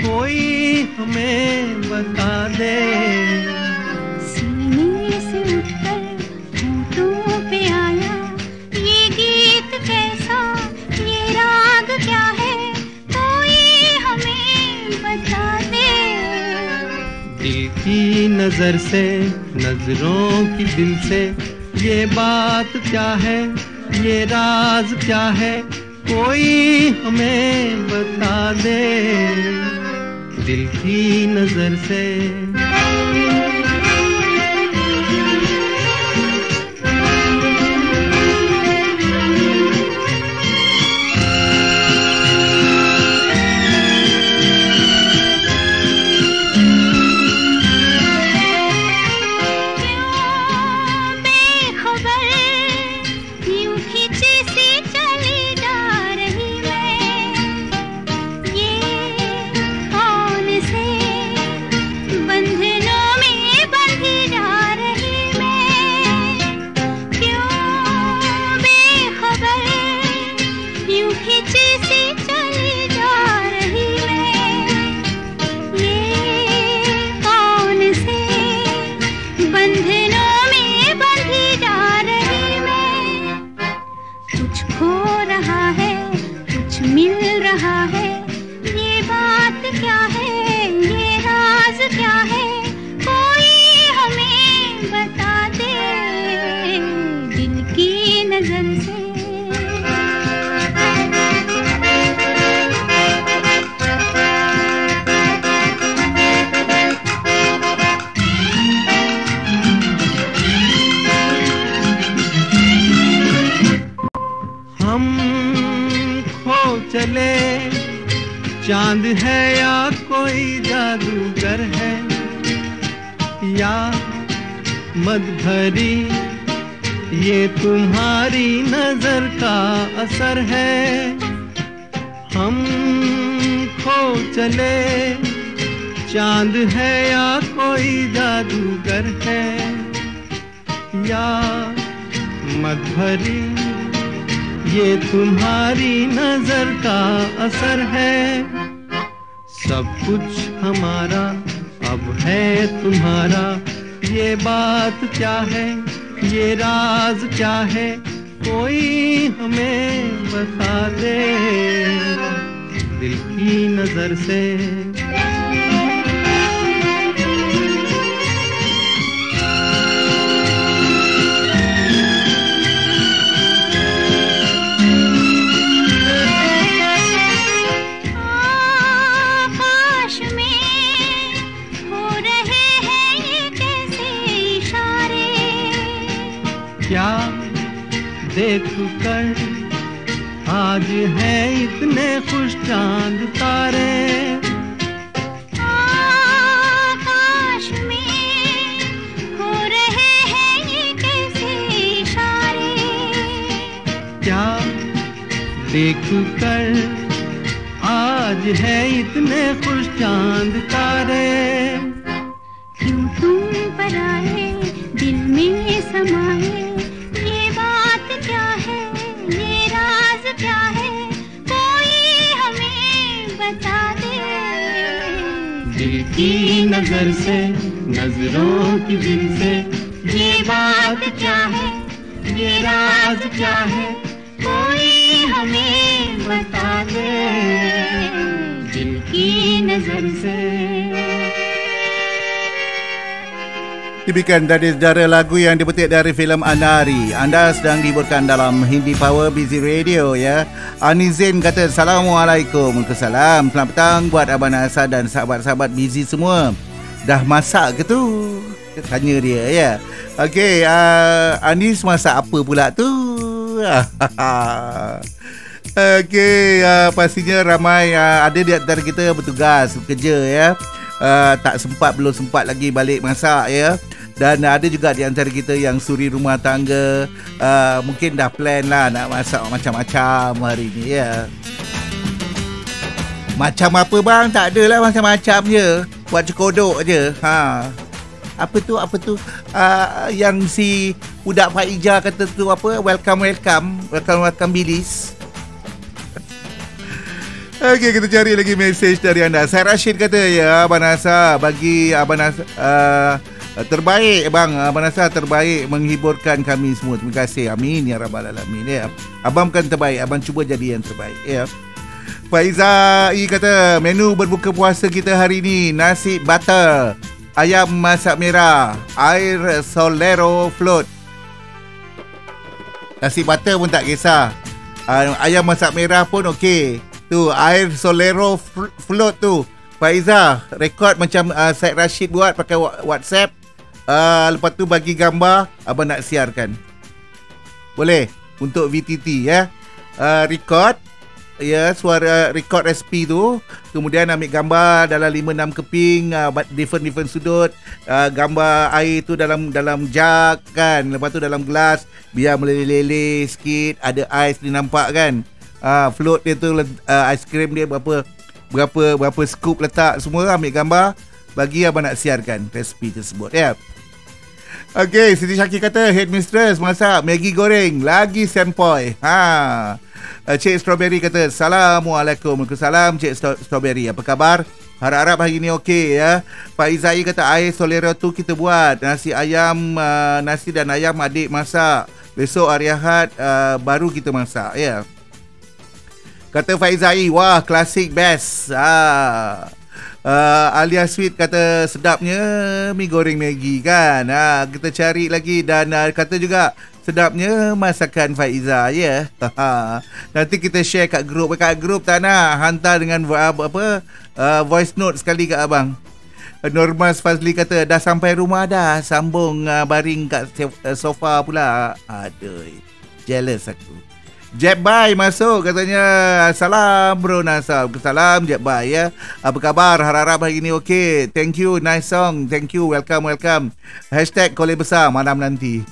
कोई हमें बता दे। सीने से उठकर होठों पे आया ये गीत कैसा, ये राग क्या है, कोई हमें बता दे। दिल की नजर से, नजरों की दिल से, ये बात क्या है, ये राज क्या है, कोई हमें बता दे। दिल की नजर से। बंधनों में नजर से। हम खो चले, चांद है या कोई जादूगर है, या मद भरी ये तुम्हारी नजर का असर है। हम खो चले, चांद है या कोई जादूगर है, या मद भरी ये तुम्हारी नजर का असर है। सब कुछ हमारा अब है तुम्हारा, ये बात क्या है, ये राज क्या है, कोई हमें बता दे दिल की नजर से। क्या देख कर आज है इतने खुश चांद तारे, आकाश में हो रहे हैं ये कैसे इशारे। क्या देख कर आज है इतने खुश चांद तारे। क्यों तुम पर आए दिल में समाए, दिल की नजर से, नजरों की दिल से, ये बात क्या है, ये राज क्या है, कोई हमें बता दे दिल की नजर से। Demikian tadi saudara lagu yang dipetik dari filem Anari. Anda sedang dihiburkan dalam Hindi Power Busy Radio ya. Anizin kata Assalamualaikum. Waalaikumsalam. Selamat petang buat Abang Nasa dan sahabat-sahabat Busy semua. Dah masak ke tu? Tanya dia ya. Okey, Anis masak apa pula tu? Okey, pastinya ramai ada di antara kita bertugas bekerja ya. Tak sempat, belum sempat lagi balik masak ya. Dan ada juga di antara kita yang suri rumah tangga, mungkin dah plan lah nak masak macam-macam hari ni ya. Macam apa bang? Tak adalah macam-macam je. Buat cekodok je. Apa tu yang si budak Pak Ija kata tu apa? Welcome Bilis. Okey, kita cari lagi mesej dari anda. Saya Rashid kata ya, Abang Nasa bagi Abang Nasa terbaik bang, Abang Nasa terbaik menghiburkan kami semua. Terima kasih. Amin ya rabbal alamin ya. Abang kan terbaik, abang cuba jadi yang terbaik ya. Faizai kata menu berbuka puasa kita hari ni nasi butter, ayam masak merah, air solero float. Nasi butter pun tak kisah, ayam masak merah pun okey. Tu air solero float tu Faiza rekod macam Syed Rashid buat pakai WhatsApp. Lepas tu bagi gambar, abang nak siarkan. Boleh untuk VTT ya. Record ya, suara record resipi tu, kemudian ambil gambar dalam 5-6 keping, different sudut, gambar air tu dalam jug kan, lepas tu dalam gelas biar meleleh-leleh sikit, ada ais dia nampak kan. Float dia tu, aiskrim dia berapa scoop letak semua, ambil gambar, bagi abang nak siarkan resipi tersebut ya. Okey, Siti Syakir kata headmistress masak Maggi goreng lagi sempoi. Cik Strawberry kata Assalamualaikum. Waalaikumsalam Cik Strawberry, apa khabar? Harap-harap hari ni okey ya. Pak Izai kata air solero tu kita buat nasi dan ayam adik masak. Besok hari Ahad baru kita masak ya. Kata Faizai, wah klasik best. Alia Sweet kata sedapnya mi goreng Maggi kan. Kita cari lagi. Dan kata juga sedapnya masakan Faiza, ya. Nanti kita share kat grup. Kat grup Tanah, hantar dengan voice note sekali kat abang. Normas Fazli kata dah sampai rumah dah, sambung baring kat sofa pula. Aduh, jealous aku. Jeb Bai masuk katanya. Salam bro Nasab. Salam Jeb Bai ya. Apa khabar? Harap-harap hari ni okey. Thank you, nice song. Thank you, welcome. Hashtag kolej besar malam nanti.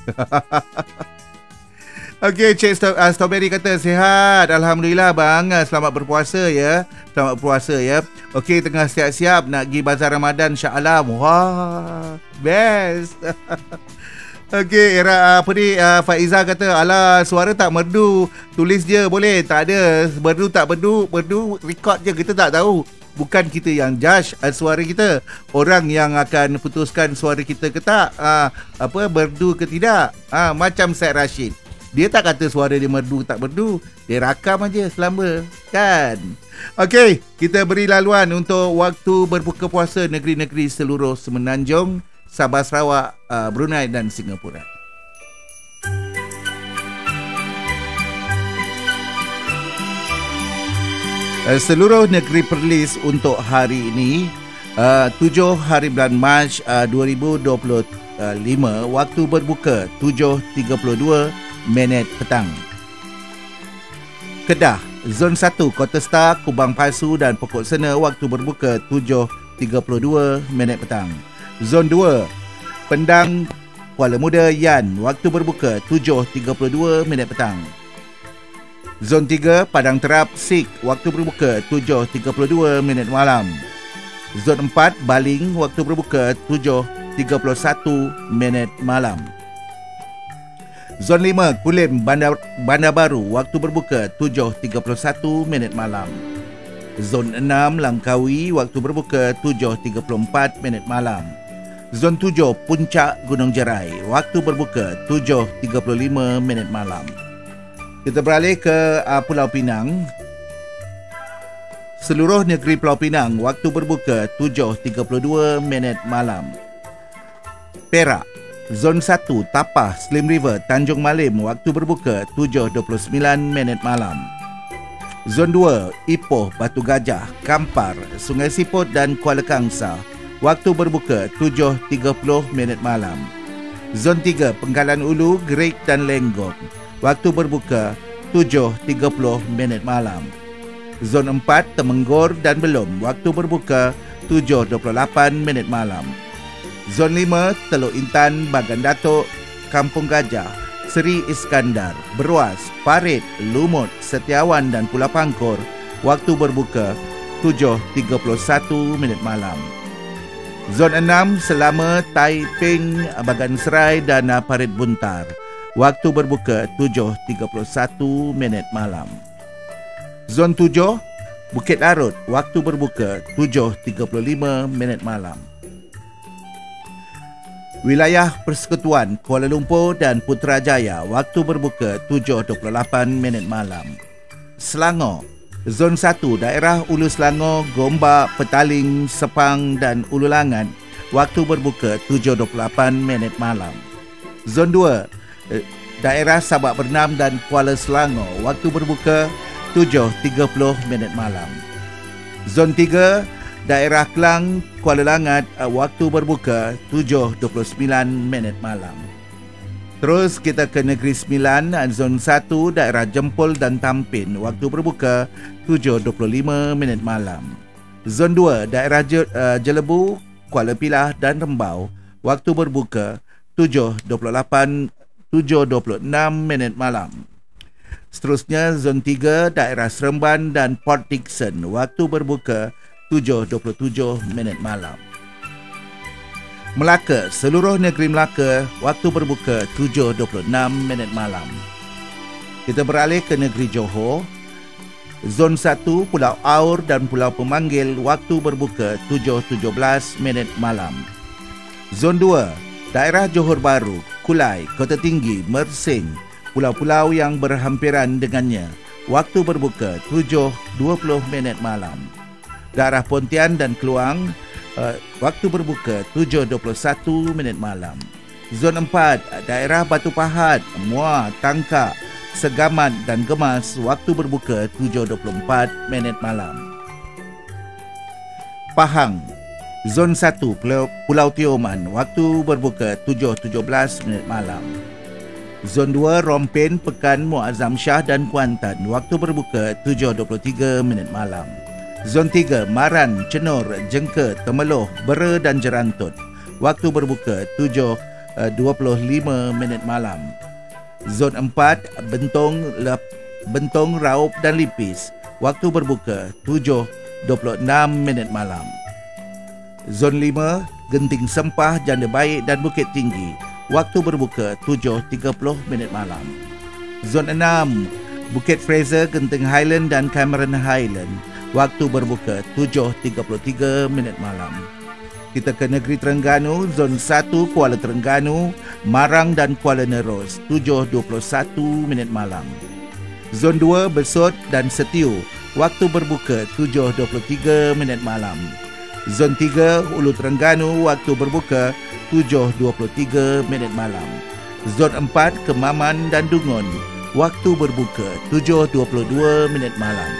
Okey, Cik Strawberry kata sihat. Alhamdulillah bang. Selamat berpuasa ya. Okey, tengah siap-siap nak pergi bazar Ramadan Shah Alam. Wah, best. Okey, Faiza kata, alah suara tak merdu. Tulis je boleh. Tak ada. Merdu tak merdu. Record je, kita tak tahu. Bukan kita yang judge suara kita. Orang yang akan putuskan suara kita ke tak. Merdu ke tidak. Macam Syed Rashid. Dia tak kata suara dia merdu tak merdu. Dia rakam aja selama. Kan? Okey, kita beri laluan untuk waktu berbuka puasa negeri-negeri seluruh Semenanjung, Sabah, Sarawak, Brunei dan Singapura. Seluruh negeri Perlis untuk hari ini 7 hari bulan Mac 2025, waktu berbuka 7.32 minit petang. Kedah, Zon 1, Kota Star, Kubang Pasu dan Pokok Sena, waktu berbuka 7.32 minit petang. Zon 2, Pendang, Kuala Muda, Yan, waktu berbuka 7.32 minit petang. Zon 3, Padang Terap, Sik, waktu berbuka 7.32 minit malam. Zon 4, Baling, waktu berbuka 7.31 minit malam. Zon 5, Kulim, Bandar Baru, waktu berbuka 7.31 minit malam. Zon 6, Langkawi, waktu berbuka 7.34 minit malam. Zon 7, Puncak, Gunung Jerai, waktu berbuka 7.35 minit malam. Kita beralih ke Pulau Pinang. Seluruh negeri Pulau Pinang, waktu berbuka 7.32 minit malam. Perak, Zon 1, Tapah, Slim River, Tanjung Malim, waktu berbuka 7.29 minit malam. Zon 2, Ipoh, Batu Gajah, Kampar, Sungai Siput dan Kuala Kangsar, waktu berbuka 7.30 minit malam. Zon 3, Penggalan Ulu, Gerik dan Lenggong, waktu berbuka 7.30 minit malam. Zon 4, Temenggur dan Belum, waktu berbuka 7.28 minit malam. Zon 5, Teluk Intan, Bagan Datuk, Kampung Gajah, Seri Iskandar, Beruas, Parit, Lumut, Setiawan dan Pulau Pangkor, waktu berbuka 7.31 minit malam. Zon 6, Selama, Taiping, Bagan Serai dan Parit Buntar, waktu berbuka 7.31 minit malam. Zon 7, Bukit Arut, waktu berbuka 7.35 minit malam. Wilayah Persekutuan Kuala Lumpur dan Putrajaya, waktu berbuka 7.28 minit malam. Selangor, Zon 1, Daerah Ulu Selangor, Gombak, Petaling, Sepang dan Ulu Langat, waktu berbuka 7.28 minit malam. Zon 2, Daerah Sabak Bernam dan Kuala Selangor, waktu berbuka 7.30 minit malam. Zon 3, Daerah Kelang, Kuala Langat, waktu berbuka 7.29 minit malam. Terus kita ke Negeri Sembilan, Zon 1, Daerah Jempol dan Tampin, waktu berbuka 7.25 minit malam. Zon 2, Daerah Jelebu, Kuala Pilah dan Rembau, waktu berbuka 7.26 minit malam. Seterusnya Zon 3, Daerah Seremban dan Port Dickson, waktu berbuka 7.27 minit malam. Melaka, seluruh negeri Melaka, waktu berbuka 7.26 minit malam. Kita beralih ke negeri Johor. Zon 1, Pulau Aur dan Pulau Pemanggil, waktu berbuka 7.17 minit malam. Zon 2, Daerah Johor Bahru, Kulai, Kota Tinggi, Mersing, pulau-pulau yang berhampiran dengannya, waktu berbuka 7.20 minit malam. daerah Pontian dan Keluang, waktu berbuka 7.21 malam. Zon 4, daerah Batu Pahat, Muar, Tangkak, Segamat dan Gemas, waktu berbuka 7.24 malam. Pahang, Zon 1, Pulau Tioman, waktu berbuka 7.17 malam. Zon 2, Rompin, Pekan, Muazzam Shah dan Kuantan, waktu berbuka 7.23 malam. Zon 3, Maran, Cenur, Jengke, Temeloh, Bera dan Jerantut, waktu berbuka 7.25 malam. Zon 4, Bentong, Raup dan Lipis, waktu berbuka 7.26 malam. Zon 5, Genting Sempah, Janda Baik dan Bukit Tinggi, waktu berbuka 7.30 malam. Zon 6, Bukit Fraser, Genting Highland dan Cameron Highland, waktu berbuka 7.33 malam. Kita ke negeri Terengganu, Zon 1, Kuala Terengganu, Marang dan Kuala Neros, 7.21 malam. Zon 2, Besut dan Setiu, waktu berbuka 7.23 malam. Zon 3, Ulu Terengganu, waktu berbuka 7.23 malam. Zon 4, Kemaman dan Dungun, waktu berbuka 7.22 malam.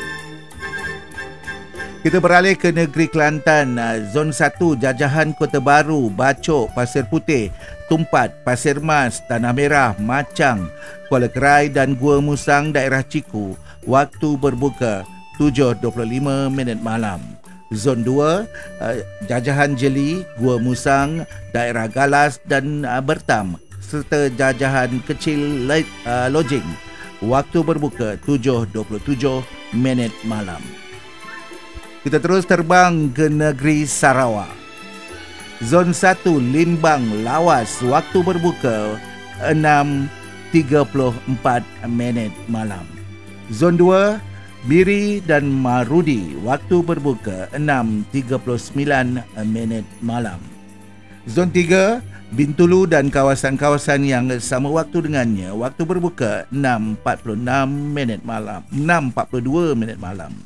Kita beralih ke negeri Kelantan. Zon 1, Jajahan Kota Baru, Bacok, Pasir Putih, Tumpat, Pasir Mas, Tanah Merah, Macang, Kuala Kerai dan Gua Musang, daerah Ciku, waktu berbuka 7.25 malam. Zon 2, Jajahan Jeli, Gua Musang, daerah Galas dan Bertam, serta Jajahan Kecil Lojing, waktu berbuka 7.27 malam. Kita terus terbang ke negeri Sarawak. Zon 1, Limbang, Lawas, waktu berbuka 6.34 malam. Zon 2, Biri dan Marudi, waktu berbuka 6.39 malam. Zon 3, Bintulu dan kawasan-kawasan yang sama waktu dengannya, waktu berbuka 6.42 malam.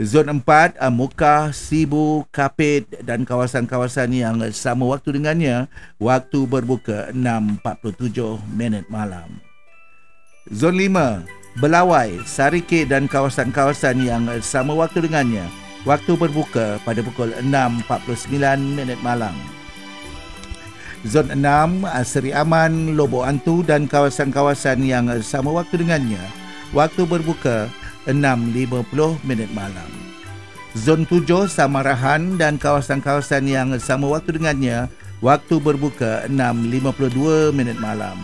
Zon 4, Mukah, Sibu, Kapit dan kawasan-kawasan yang sama waktu dengannya, waktu berbuka 6.47 malam. Zon 5, Belawai, Sarikit dan kawasan-kawasan yang sama waktu dengannya, waktu berbuka pada pukul 6.49 malam. Zon 6, Seri Aman, Lobok Antu dan kawasan-kawasan yang sama waktu dengannya, waktu berbuka 6.50 malam. Zon 7, Samarahan dan kawasan-kawasan yang sama waktu dengannya, waktu berbuka 6.52 malam.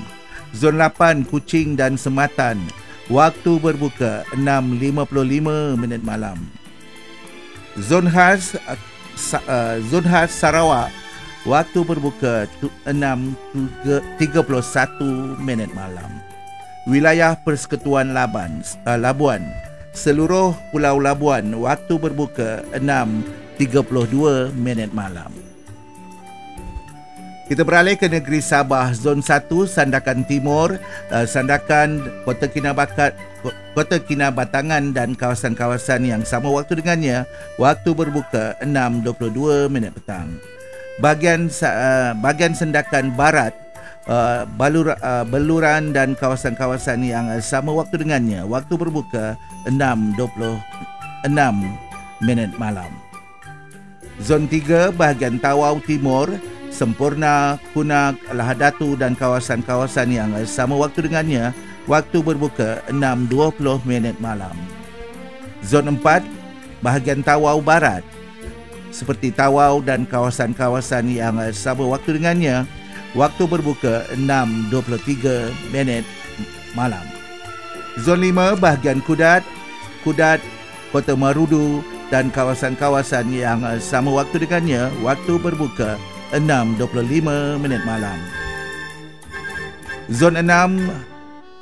Zon 8, Kuching dan Sematan, waktu berbuka 6.55 malam. Zon khas Sarawak, waktu berbuka 6.31 malam. Wilayah Persekutuan Labuan, seluruh Pulau Labuan, waktu berbuka 6.32 malam. Kita beralih ke negeri Sabah. Zon 1, Sandakan Timur, Sandakan, Kota Kinabatangan dan kawasan-kawasan yang sama waktu dengannya, waktu berbuka 6.22 petang. Bahagian Sandakan Barat, Beluran dan kawasan-kawasan yang sama waktu dengannya, waktu berbuka 6.26 malam. Zon 3, bahagian Tawau Timur, Sempurna, Kunak, Lahadatu dan kawasan-kawasan yang sama waktu dengannya, waktu berbuka 6.20 malam. Zon 4, bahagian Tawau Barat, seperti Tawau dan kawasan-kawasan yang sama waktu dengannya, waktu berbuka 6.23 malam. Zon 5, bahagian Kudat, Kota Marudu dan kawasan-kawasan yang sama waktu dengannya, waktu berbuka 6.25 malam. Zon 6,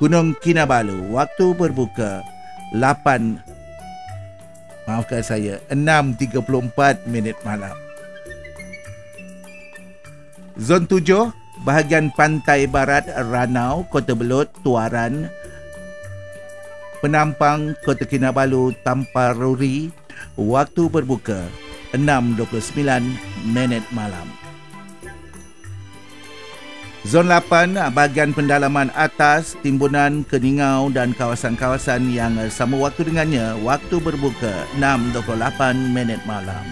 Gunung Kinabalu, waktu berbuka 6.34 malam. Zon 7, bahagian pantai barat Ranau, Kota Belud, Tuaran, Penampang, Kota Kinabalu, Tamparuri waktu berbuka 6.29 malam. Zon 8, bahagian pendalaman atas, timbunan, Keningau dan kawasan-kawasan yang sama waktu dengannya, waktu berbuka 6.28 malam.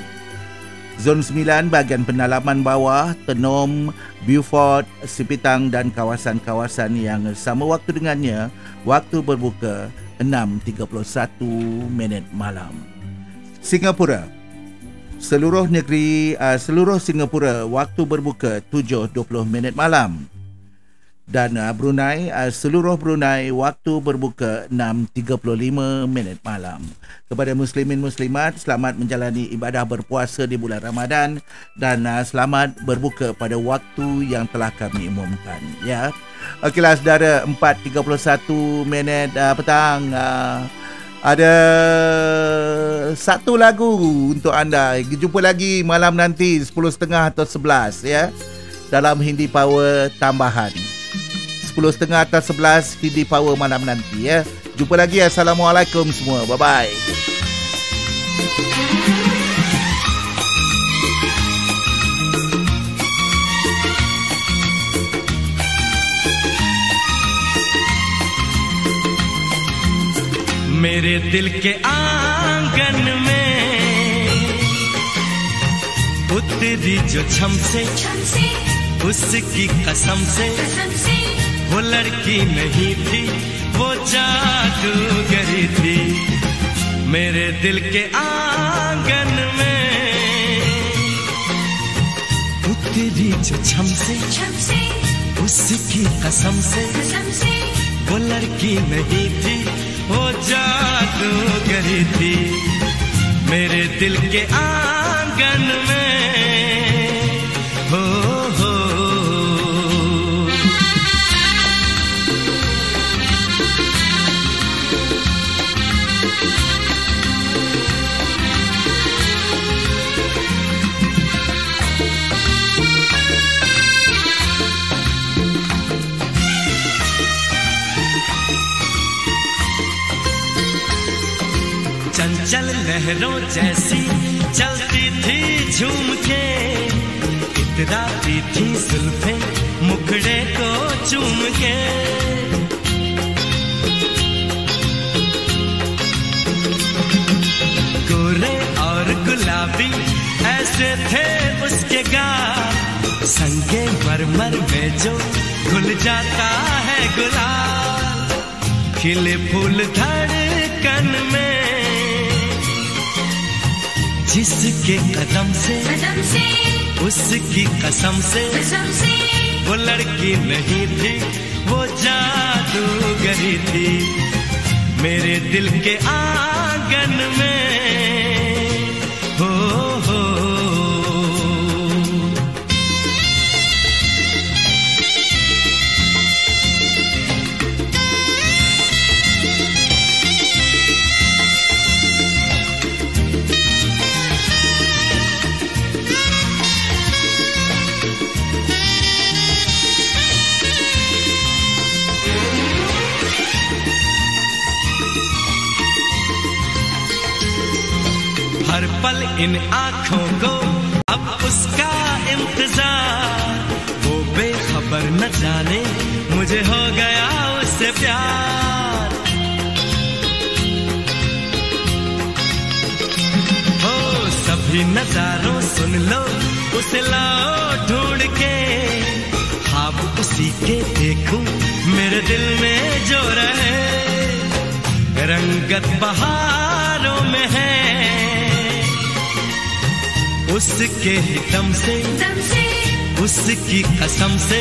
Zon 9, bahagian pendalaman bawah, Tenom, Beaufort, Sipitang dan kawasan-kawasan yang sama waktu dengannya, waktu berbuka 6.31 malam. Singapura, seluruh Singapura waktu berbuka 7.20 malam. Dan Brunei, seluruh Brunei waktu berbuka 6.35 malam. Kepada muslimin muslimat, selamat menjalani ibadah berpuasa di bulan Ramadan dan selamat berbuka pada waktu yang telah kami umumkan, ya. Okeylah saudara, 4.31 petang. Ada satu lagu untuk anda. Jumpa lagi malam nanti 10.30 atau 11, ya, dalam Hindi Power tambahan 10.30 atau 11 Hindi Power malam nanti, ya. Jumpa lagi. Assalamualaikum semua. Bye bye. मेरे दिल के आंगन में उतरी जो छम से उसकी कसम से वो लड़की नहीं थी, वो जादूगरी थी। मेरे दिल के आंगन में उतरी जो छम से उसकी कसम से वो लड़की नहीं थी, वो जादूगरी थी। मेरे दिल के आंगन में हो चंचल लहरों जैसी चलती थी झूम के, इतराती थी जुल्फें मुखड़े को चूम के। गोरे और गुलाबी ऐसे थे उसके गाल, संगे मरमर में जो घुल जाता है गुलाल। खिले फूल धड़कन में जिसके कदम से उसकी कसम से वो लड़की नहीं थी, वो जादूगरी थी। मेरे दिल के आंगन में हो हर पल इन आँखों को अब उसका इंतजार, वो बेखबर न जाने मुझे हो गया उससे प्यार। हो सभी नजारों सुन लो उसे लाओ ढूंढ के, ख्वाब उसी के देखूं मेरे दिल में जो रहे। रंगत बहारों में है उसके ही दम से उसकी कसम से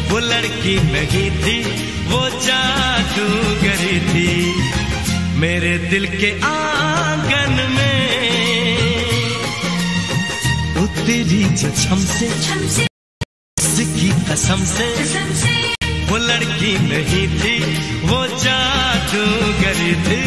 वो लड़की नहीं थी, वो जादूगरी थी। मेरे दिल के आंगन में उतरी जो छम से उसकी कसम से वो लड़की नहीं थी, वो जादूगरी थी।